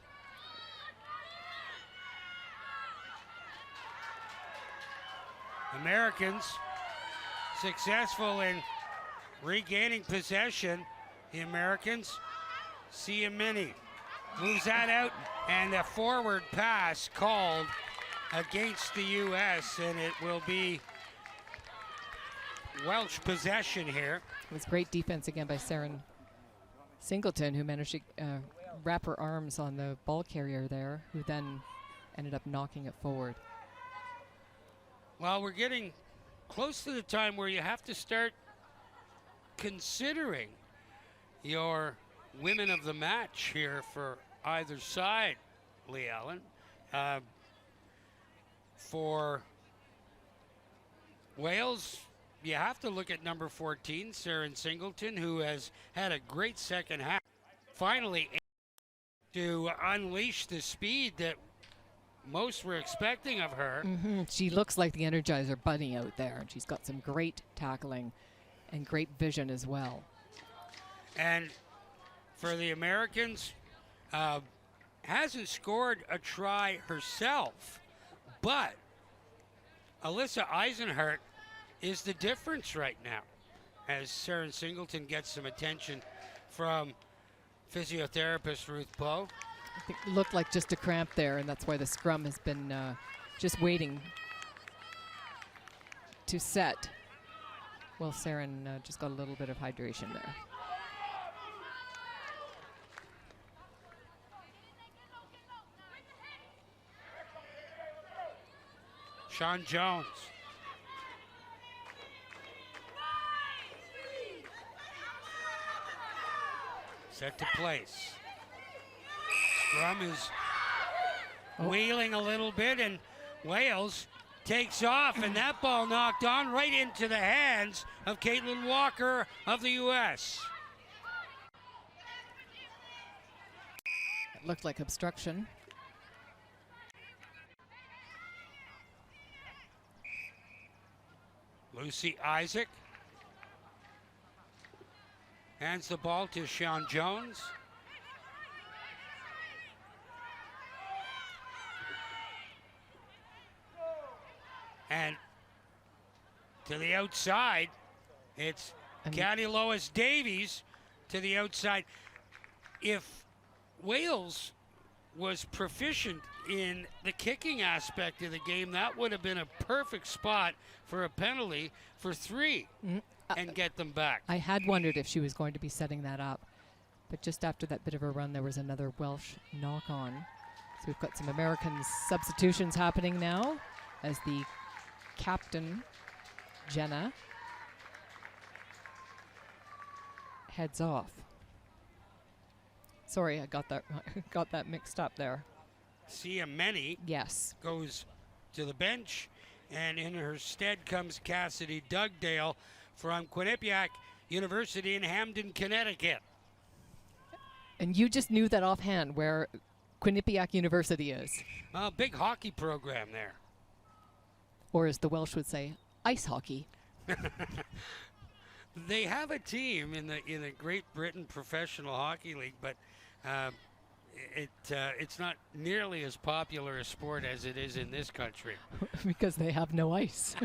Americans successful in regaining possession. The Americans see a mini. Moves that out, and a forward pass called against the U.S., and it will be Welsh possession here. It was great defense again by Saren Singleton, who managed to wrap her arms on the ball carrier there, who then ended up knocking it forward. Well, we're getting close to the time where you have to start considering your women of the match here for either side, Lee Allen. For Wales, you have to look at number 14, Saren Singleton, who has had a great second half. Finally, to unleash the speed that most were expecting of her. She looks like the Energizer Bunny out there, and she's got some great tackling and great vision as well. And for the Americans, hasn't scored a try herself, but Alyssa Eisenhart is the difference right now, as Saren Singleton gets some attention from physiotherapist Ruth Poe. I think it looked like just a cramp there, and that's why the scrum has been just waiting to set. Well, Saren just got a little bit of hydration there. Sean Jones. Set to place. Scrum is wheeling a little bit, and Wales takes off, and that ball knocked on right into the hands of Caitlin Walker of the U.S. It looked like obstruction. Lucy Isaac hands the ball to Sean Jones. And to the outside, it's Candy Lois Davies to the outside. If Wales was proficient in the kicking aspect of the game, that would have been a perfect spot for a penalty for 3. and get them back. I had wondered if she was going to be setting that up. But just after that bit of a run, there was another Welsh knock-on. So we've got some American substitutions happening now as the captain, Jenna, heads off. Sorry, I got that mixed up there. Sia Meni Yes. goes to the bench, and in her stead comes Cassidy Dugdale from Quinnipiac University in Hamden, Connecticut. And you just knew that offhand where Quinnipiac University is. Big hockey program there. Or as the Welsh would say, ice hockey. They have a team in the Great Britain Professional Hockey League, but it's not nearly as popular a sport as it is in this country. Because they have no ice.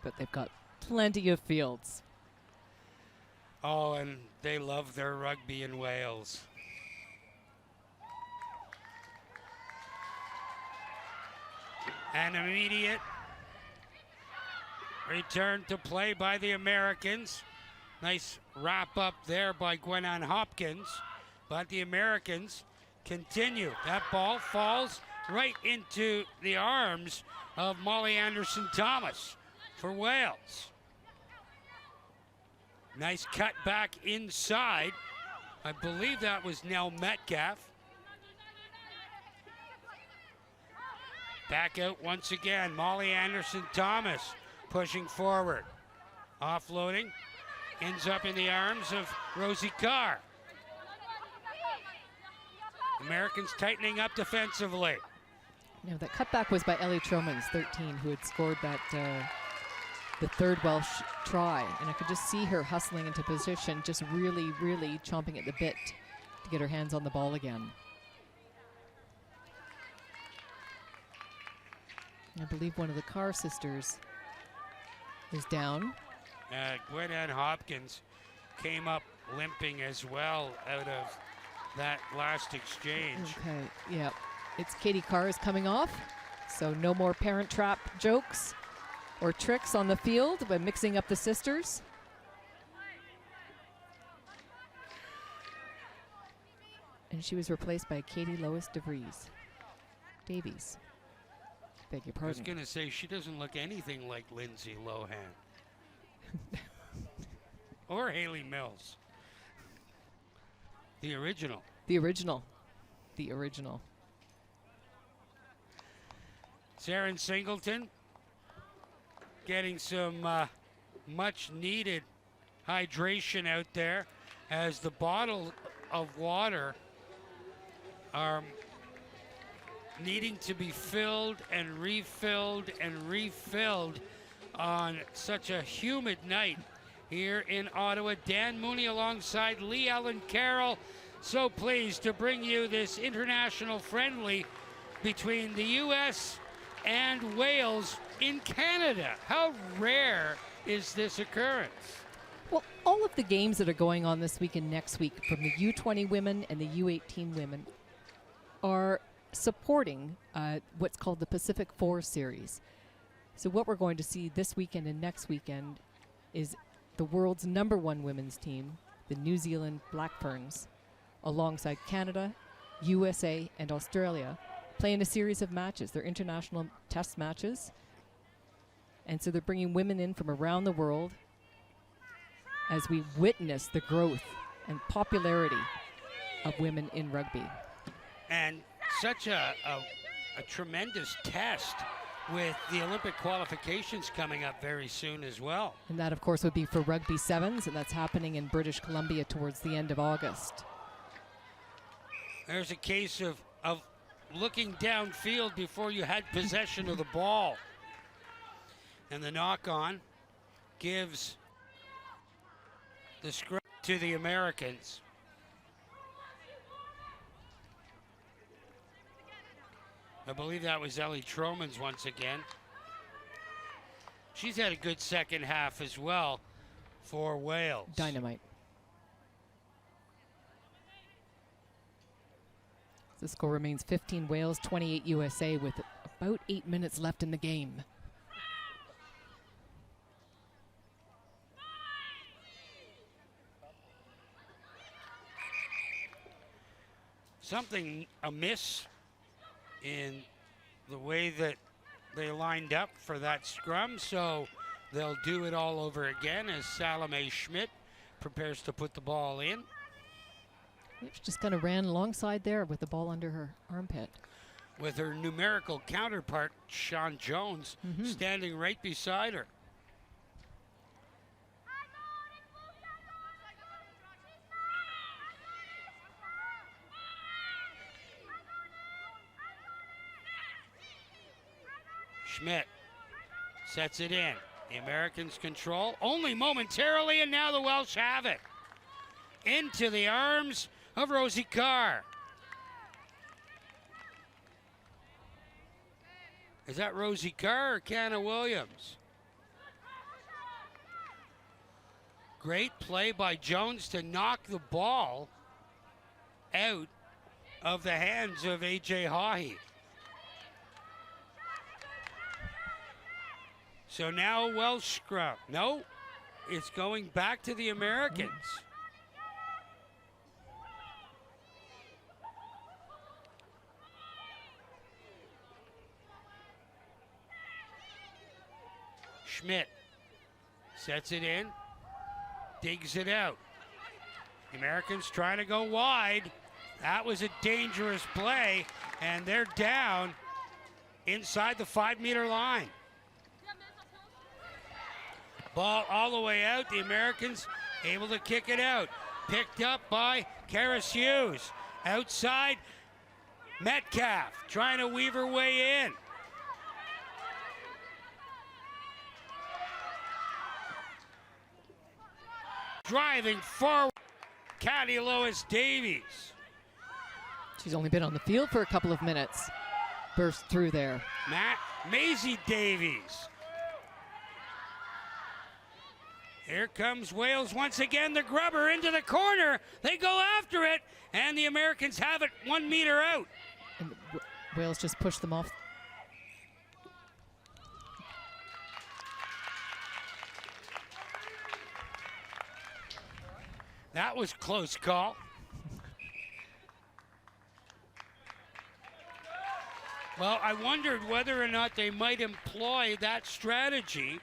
But they've got plenty of fields. Oh, and they love their rugby in Wales. An immediate return to play by the Americans. Nice wrap up there by Gwenan Hopkins. But the Americans continue. That ball falls right into the arms of Molly Anderson-Thomas for Wales. Nice cut back inside. I believe that was Nell Metcalf. Back out once again, Molly Anderson-Thomas pushing forward. Offloading, ends up in the arms of Rosie Carr. Americans tightening up defensively. Now that cutback was by Ellie Tromans, 13, who had scored that the third Welsh try. And I could just see her hustling into position, just really, really chomping at the bit to get her hands on the ball again. I believe one of the Carr sisters is down. Gwenan Hopkins came up limping as well out of that last exchange. Okay, yeah. It's Katie Carr is coming off, so no more parent trap jokes or tricks on the field by mixing up the sisters. And she was replaced by Katie Lois DeVries. Davies. Beg your I was pardon. going to say, she doesn't look anything like Lindsay Lohan. Or Haley Mills. The original. The original. The original. Saren Singleton getting some much needed hydration out there as the bottle of water are needing to be filled and refilled on such a humid night here in Ottawa. Dan Mooney alongside Lee Ellen Carroll. So pleased to bring you this international friendly between the U.S. and Wales in Canada. How rare is this occurrence? Well, all of the games that are going on this week and next week from the U20 women and the U18 women are supporting what's called the Pacific Four Series. So what we're going to see this weekend and next weekend is the world's #1 women's team, the New Zealand Black Ferns, alongside Canada, USA, and Australia, playing a series of matches. They're international test matches. And so they're bringing women in from around the world as we witness the growth and popularity of women in rugby. And such a tremendous test with the Olympic qualifications coming up very soon as well. And that, of course, would be for Rugby Sevens, and that's happening in British Columbia towards the end of August. There's a case of looking downfield before you had possession of the ball. And the knock-on gives the scrum to the Americans. I believe that was Ellie Tromans once again. She's had a good second half as well for Wales. Dynamite. The score remains 15 Wales, 28 USA with, of About 8 minutes left in the game. Something amiss in the way that they lined up for that scrum, so they'll do it all over again as Salome Schmidt prepares to put the ball in. She just kind of ran alongside there with the ball under her armpit. With her numerical counterpart, Sean Jones, standing right beside her. Schmidt sets it in. The Americans control only momentarily, and now the Welsh have it. Into the arms of Rosie Carr. Is that Rosie Carr or Canna Williams? Great play by Jones to knock the ball out of the hands of A.J. Hawhey. So now Welsh scrum. No, it's going back to the Americans. Schmidt sets it in, digs it out. The Americans trying to go wide. That was a dangerous play, and they're down inside the 5-meter line. Ball all the way out. The Americans able to kick it out. Picked up by Karis Hughes. Outside, Metcalf trying to weave her way in. Driving forward, Caddy Lois Davies. She's only been on the field for a couple of minutes. Burst through there. Maisie Davies. Here comes Wales once again. The grubber into the corner. They go after it, and the Americans have it 1 meter out. And Wales just pushed them off. That was close call. Well, I wondered whether or not they might employ that strategy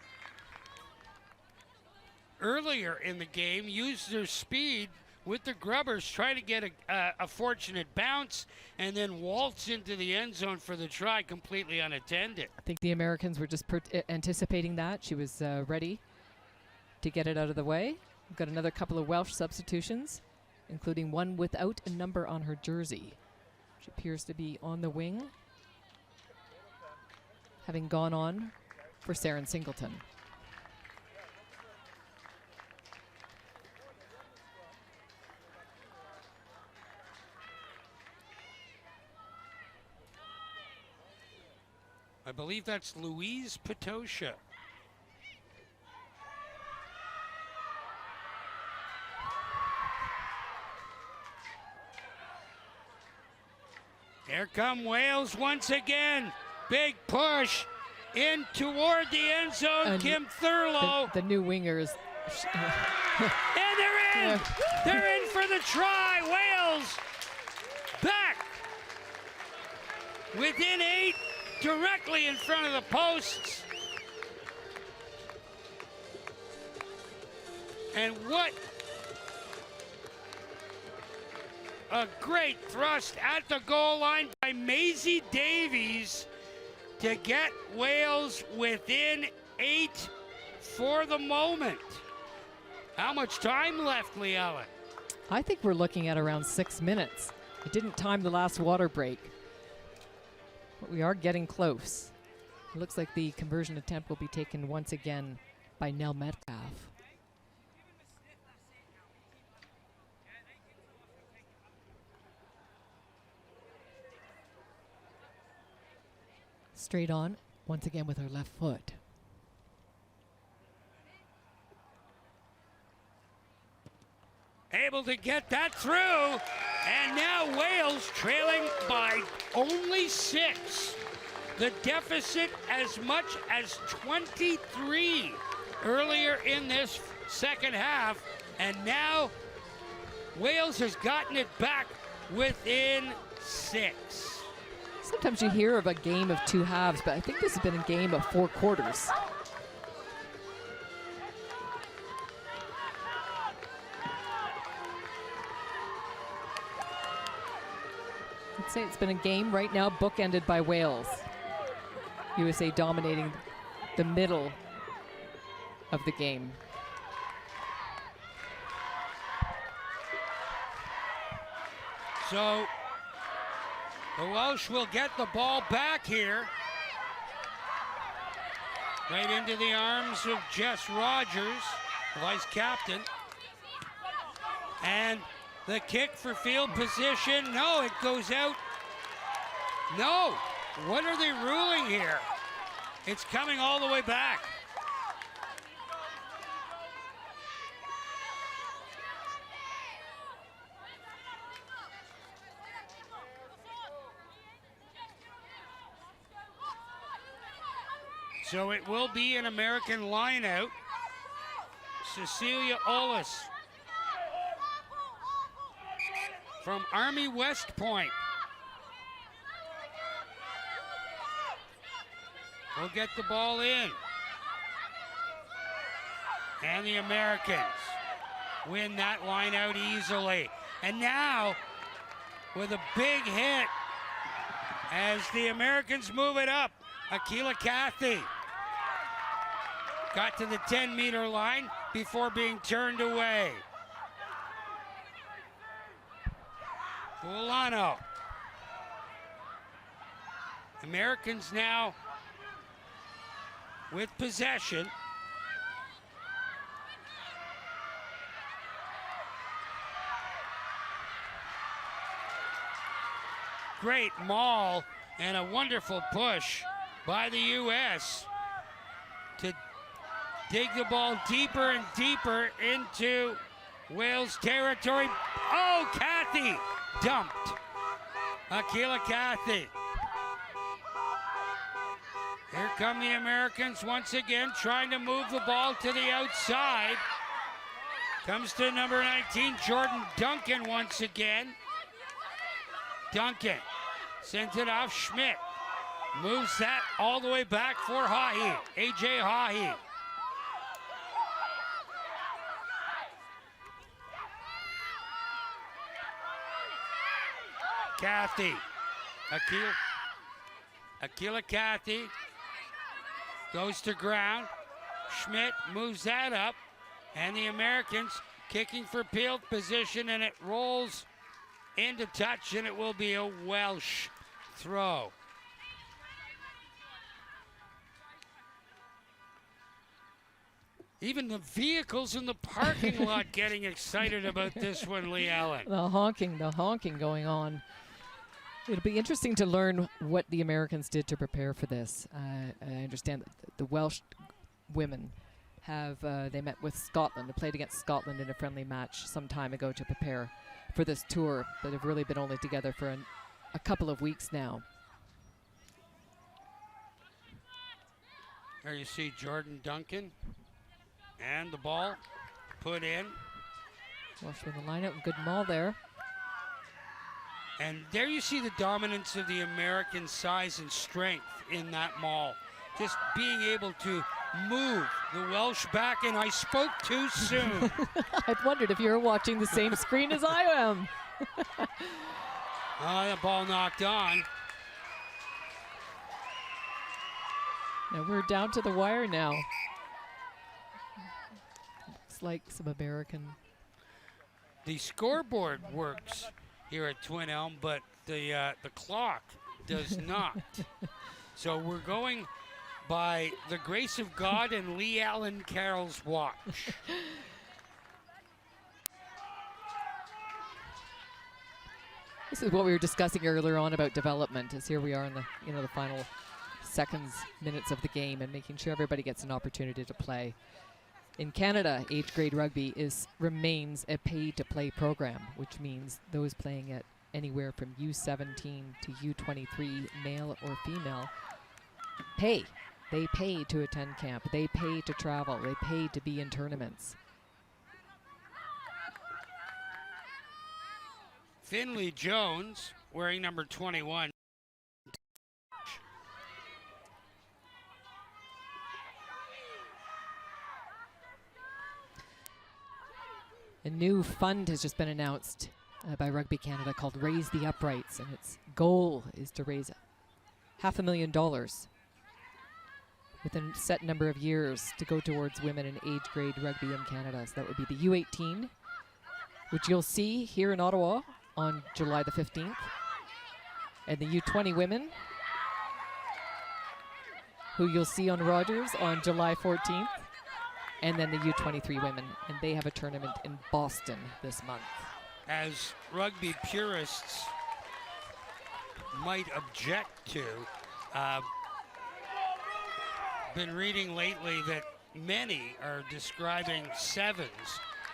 earlier in the game, use their speed with the grubbers, try to get a fortunate bounce, and then waltz into the end zone for the try completely unattended. I think the Americans were just anticipating that. She was ready to get it out of the way. We've got another couple of Welsh substitutions, including one without a number on her jersey. She appears to be on the wing, having gone on for Saren Singleton. I believe that's Louise Patosha. Here come Wales once again. Big push in toward the end zone. And Kim Thurlow. The new wingers. And they're in. They're in for the try. Wales back within 8, directly in front of the posts. And what a great thrust at the goal line by Maisie Davies to get Wales within 8 for the moment. How much time left, Lee Ellen? I think we're looking at around 6 minutes. It didn't time the last water break, but we are getting close. It looks like the conversion attempt will be taken once again by Nell Metcalf. Straight on, once again with her left foot. Able to get that through, and now Wales trailing by only 6 the deficit as much as 23 earlier in this second half, and now Wales has gotten it back within 6. Sometimes you hear of a game of 2 halves, but I think this has been a game of 4 quarters. I'd say it's been a game right now bookended by Wales. USA dominating the middle of the game. So the Welsh will get the ball back here. Right into the arms of Jess Rogers, vice captain. And the kick for field position. No, it goes out. No. What are they ruling here? It's coming all the way back. So it will be an American lineout. Cecilia Ollis from Army West Point will get the ball in. And the Americans win that line out easily. And now, with a big hit, as the Americans move it up, Akila Cathy got to the 10-meter line before being turned away. Fulano. Americans now with possession. Great maul and a wonderful push by the U.S. to dig the ball deeper and deeper into Wales territory. Oh, Cathy dumped. Akila Cathy. Here come the Americans once again trying to move the ball to the outside. Comes to number 19, Jordan Duncan once again. Duncan sends it off Schmidt. Moves that all the way back for Hahi, A.J. Hahi. Cathy. Akila Cathy goes to ground. Schmidt moves that up. And the Americans kicking for field position, and it rolls into touch, and it will be a Welsh throw. Even the vehicles in the parking lot getting excited about this one, Lee Allen. The honking going on. It'll be interesting to learn what the Americans did to prepare for this. I understand that the Welsh women have, they met with Scotland. They played against Scotland in a friendly match some time ago to prepare for this tour, but have really been only together for a couple of weeks now. There you see Jordan Duncan. And the ball put in. Welsh with the lineup, good maul there. And there you see the dominance of the American size and strength in that maul. Just being able to move the Welsh back, and I spoke too soon. I've wondered if you were watching the same screen as I am. The ball knocked on. Now we're down to the wire now. Looks like some American. The scoreboard works here at Twin Elm, but the clock does not. So we're going by the grace of God and Lee Allen Carroll's watch. This is what we were discussing earlier on about development, as here we are in the the final seconds, minutes of the game, and making sure everybody gets an opportunity to play. In Canada, 8th grade rugby remains a pay-to-play program, which means those playing at anywhere from U17 to U23, male or female, pay. They pay to attend camp. They pay to travel. They pay to be in tournaments. Finley Jones, wearing number 21. A new fund has just been announced by Rugby Canada called Raise the Uprights, and its goal is to raise $500,000 within a set number of years to go towards women in age grade rugby in Canada. So that would be the U18, which you'll see here in Ottawa on July the 15th, and the U20 women, who you'll see on Rogers on July 14th, and then the U23 women, and they have a tournament in Boston this month. As rugby purists might object to, been reading lately that many are describing sevens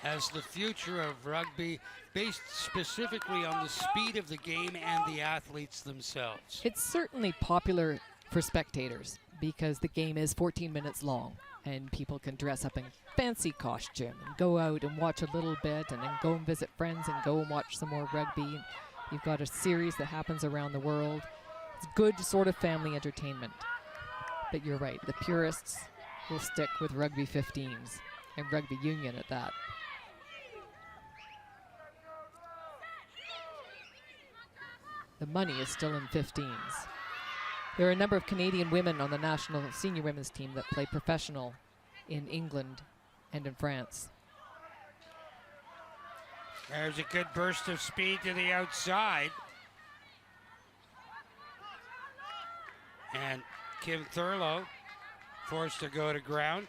as the future of rugby, based specifically on the speed of the game and the athletes themselves. It's certainly popular for spectators because the game is 14 minutes long, and people can dress up in fancy costume and go out and watch a little bit and then go and visit friends and go and watch some more rugby. You've got a series that happens around the world. It's good sort of family entertainment. But you're right, the purists will stick with rugby 15s and rugby union at that. The money is still in 15s. There are a number of Canadian women on the national senior women's team that play professional in England and in France. There's a good burst of speed to the outside. And Kim Thurlow forced to go to ground.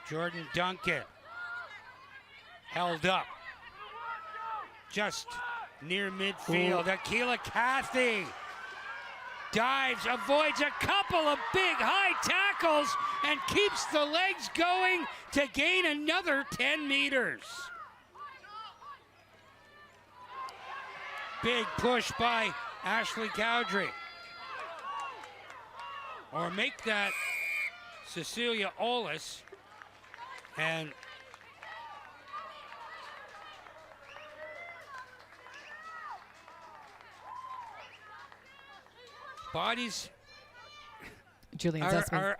Jordan Duncan held up just near midfield. Akila Cathy dives, avoids a couple of big high tackles, and keeps the legs going to gain another 10 meters. Big push by Ashley Cowdrey. Or make that Cecilia Ollis. And bodies Julian are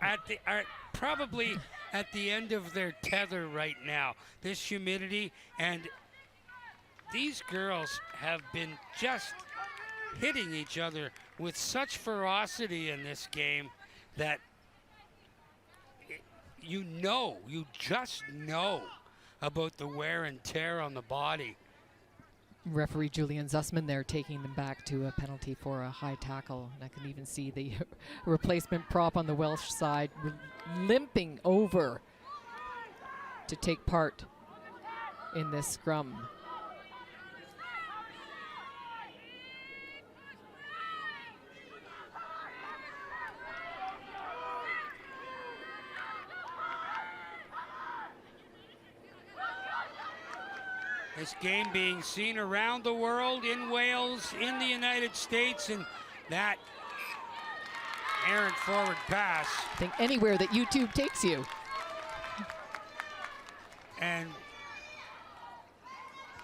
probably at the end of their tether right now. This humidity, and these girls have been just hitting each other with such ferocity in this game that you just know about the wear and tear on the body. Referee Julian Zussman there taking them back to a penalty for a high tackle. And I can even see the replacement prop on the Welsh side limping over to take part in this scrum. This game being seen around the world, in Wales, in the United States, and that errant forward pass. I think anywhere that YouTube takes you. And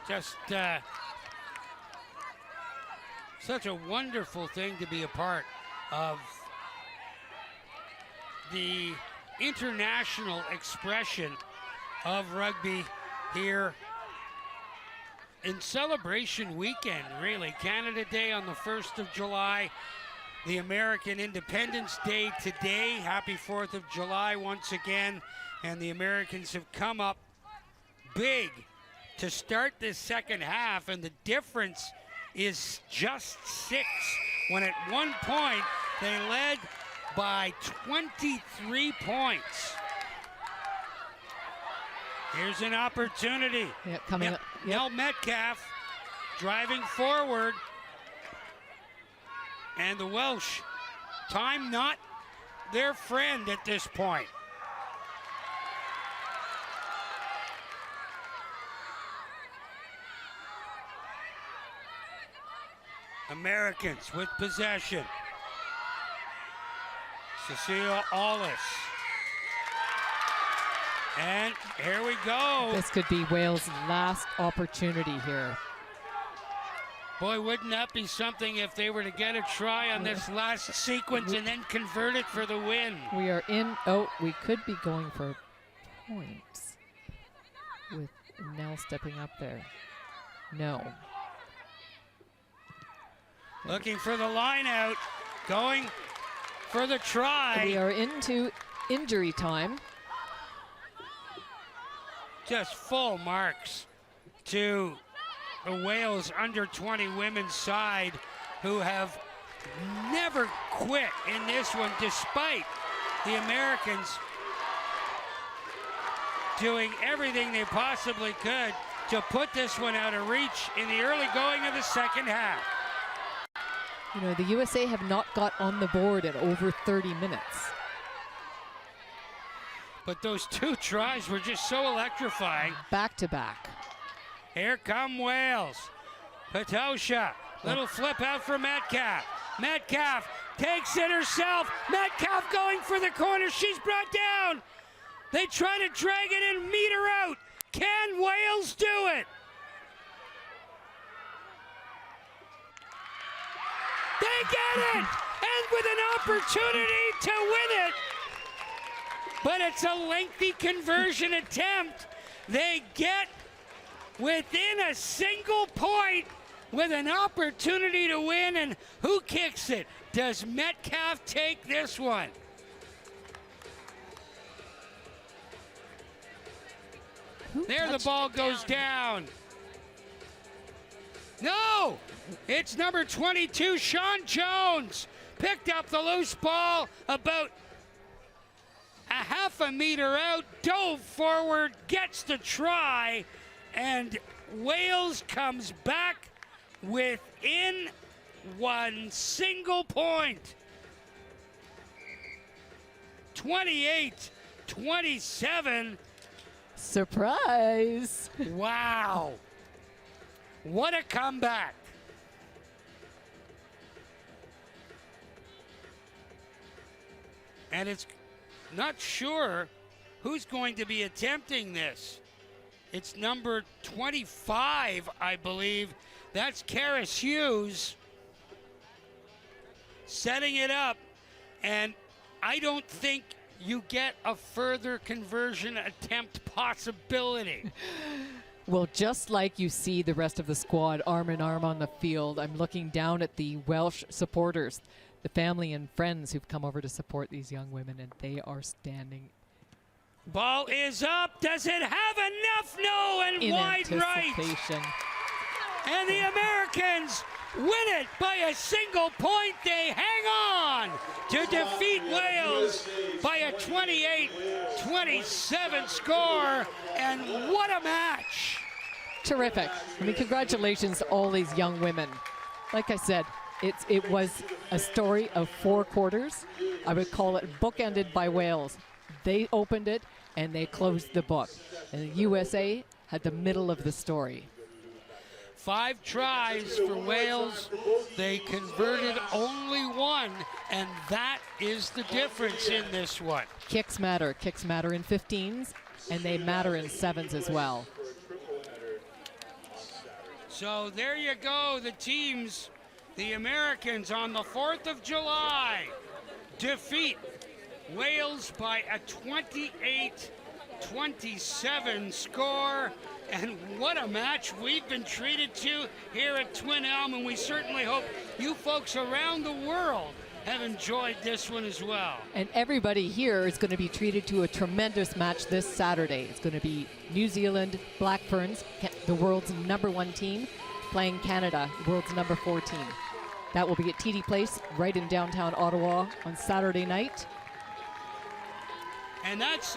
just such a wonderful thing to be a part of. The international expression of rugby here in celebration weekend, really. Canada Day on the 1st of July, the American Independence Day today. Happy 4th of July once again. And the Americans have come up big to start this second half, and the difference is just 6, when at one point they led by 23 points. Here's an opportunity. Yeah, coming up. Yep. Nell Metcalf driving forward. And the Welsh, time not their friend at this point. Americans with possession. Cecilia Allis. And here we go. This could be Wales' last opportunity here. Boy, wouldn't that be something if they were to get a try on this last sequence and then convert it for the win. We are in. Oh, we could be going for points with Nell stepping up there. No. Looking for the line out, going for the try. We are into injury time. Just full marks to the Wales under 20 women's side, who have never quit in this one, despite the Americans doing everything they possibly could to put this one out of reach in the early going of the second half. You know, the USA have not got on the board in over 30 minutes. But those two tries were just so electrifying. Back to back. Here come Wales. Patosha, little flip out for Metcalf. Metcalf takes it herself. Metcalf going for the corner. She's brought down. They try to drag it and meet her out. Can Wales do it? They get it! And with an opportunity to win it. But it's a lengthy conversion attempt. They get within a single point with an opportunity to win, and who kicks it? Does Metcalf take this one? There the ball goes down. No! It's number 22, Sean Jones. Picked up the loose ball about a half a meter out, dove forward, gets the try, and Wales comes back within one single point. 28-27. Surprise! Wow. What a comeback. And it's not sure who's going to be attempting this. It's number 25, I believe. That's Karis Hughes setting it up. And I don't think you get a further conversion attempt possibility. Well, just like you see the rest of the squad arm in arm on the field, I'm looking down at the Welsh supporters, the family and friends who've come over to support these young women, and they are standing. Ball is up. Does it have enough? No, and In wide right. anticipation. And the Americans win it by a single point. They hang on to defeat Wales by a 28-27 score. And what a match. Terrific. I mean, congratulations to all these young women. Like I said, it was a story of 4 quarters. I would call it bookended by Wales. They opened it and they closed the book. And the USA had the middle of the story. 5 tries for Wales. They converted only 1, and that is the difference in this one. Kicks matter. Kicks matter in 15s, and they matter in 7s as well. So there you go, the teams. The Americans on the 4th of July defeat Wales by a 28-27 score. And what a match we've been treated to here at Twin Elm, and we certainly hope you folks around the world have enjoyed this one as well. And everybody here is going to be treated to a tremendous match this Saturday. It's going to be New Zealand Black Ferns, the world's #1 team, playing Canada, world's #4 team. That will be at TD Place, right in downtown Ottawa on Saturday night. And that's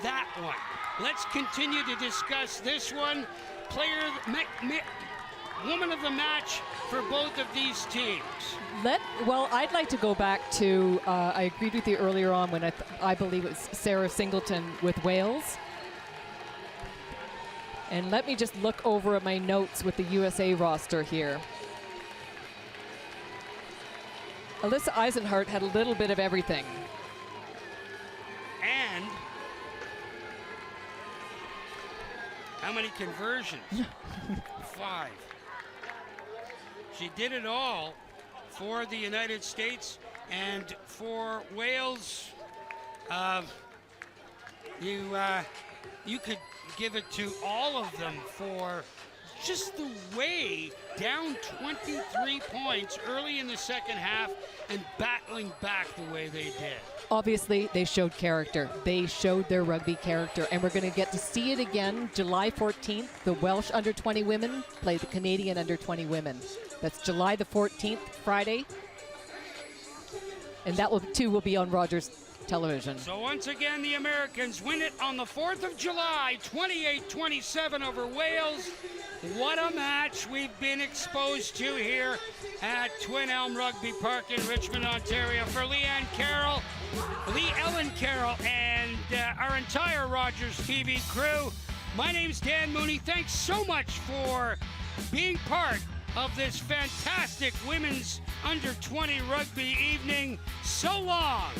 that one. Let's continue to discuss this one. Woman of the match for both of these teams. Well, I'd like to go back to, I agreed with you earlier on when I believe it was Sarah Singleton with Wales. And let me just look over at my notes with the USA roster here. Alyssa Eisenhart had a little bit of everything. And how many conversions? 5. She did it all for the United States and for Wales. You could give it to all of them for just the way down 23 points early in the second half and battling back the way they did. Obviously, they showed character. They showed their rugby character, and we're going to get to see it again July 14th. The Welsh under-20 women play the Canadian under-20 women. That's July the 14th, Friday. And that will be on Rogers Television. So once again, the Americans win it on the 4th of July, 28-27 over Wales. What a match we've been exposed to here at Twin Elm Rugby Park in Richmond, Ontario. For Lee Ellen Carroll, and our entire Rogers TV crew, my name's Dan Mooney. Thanks so much for being part of this fantastic women's under-20 rugby evening. So long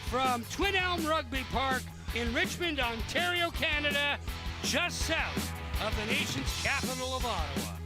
from Twin Elm Rugby Park in Richmond, Ontario, Canada, just south of the nation's capital of Ottawa.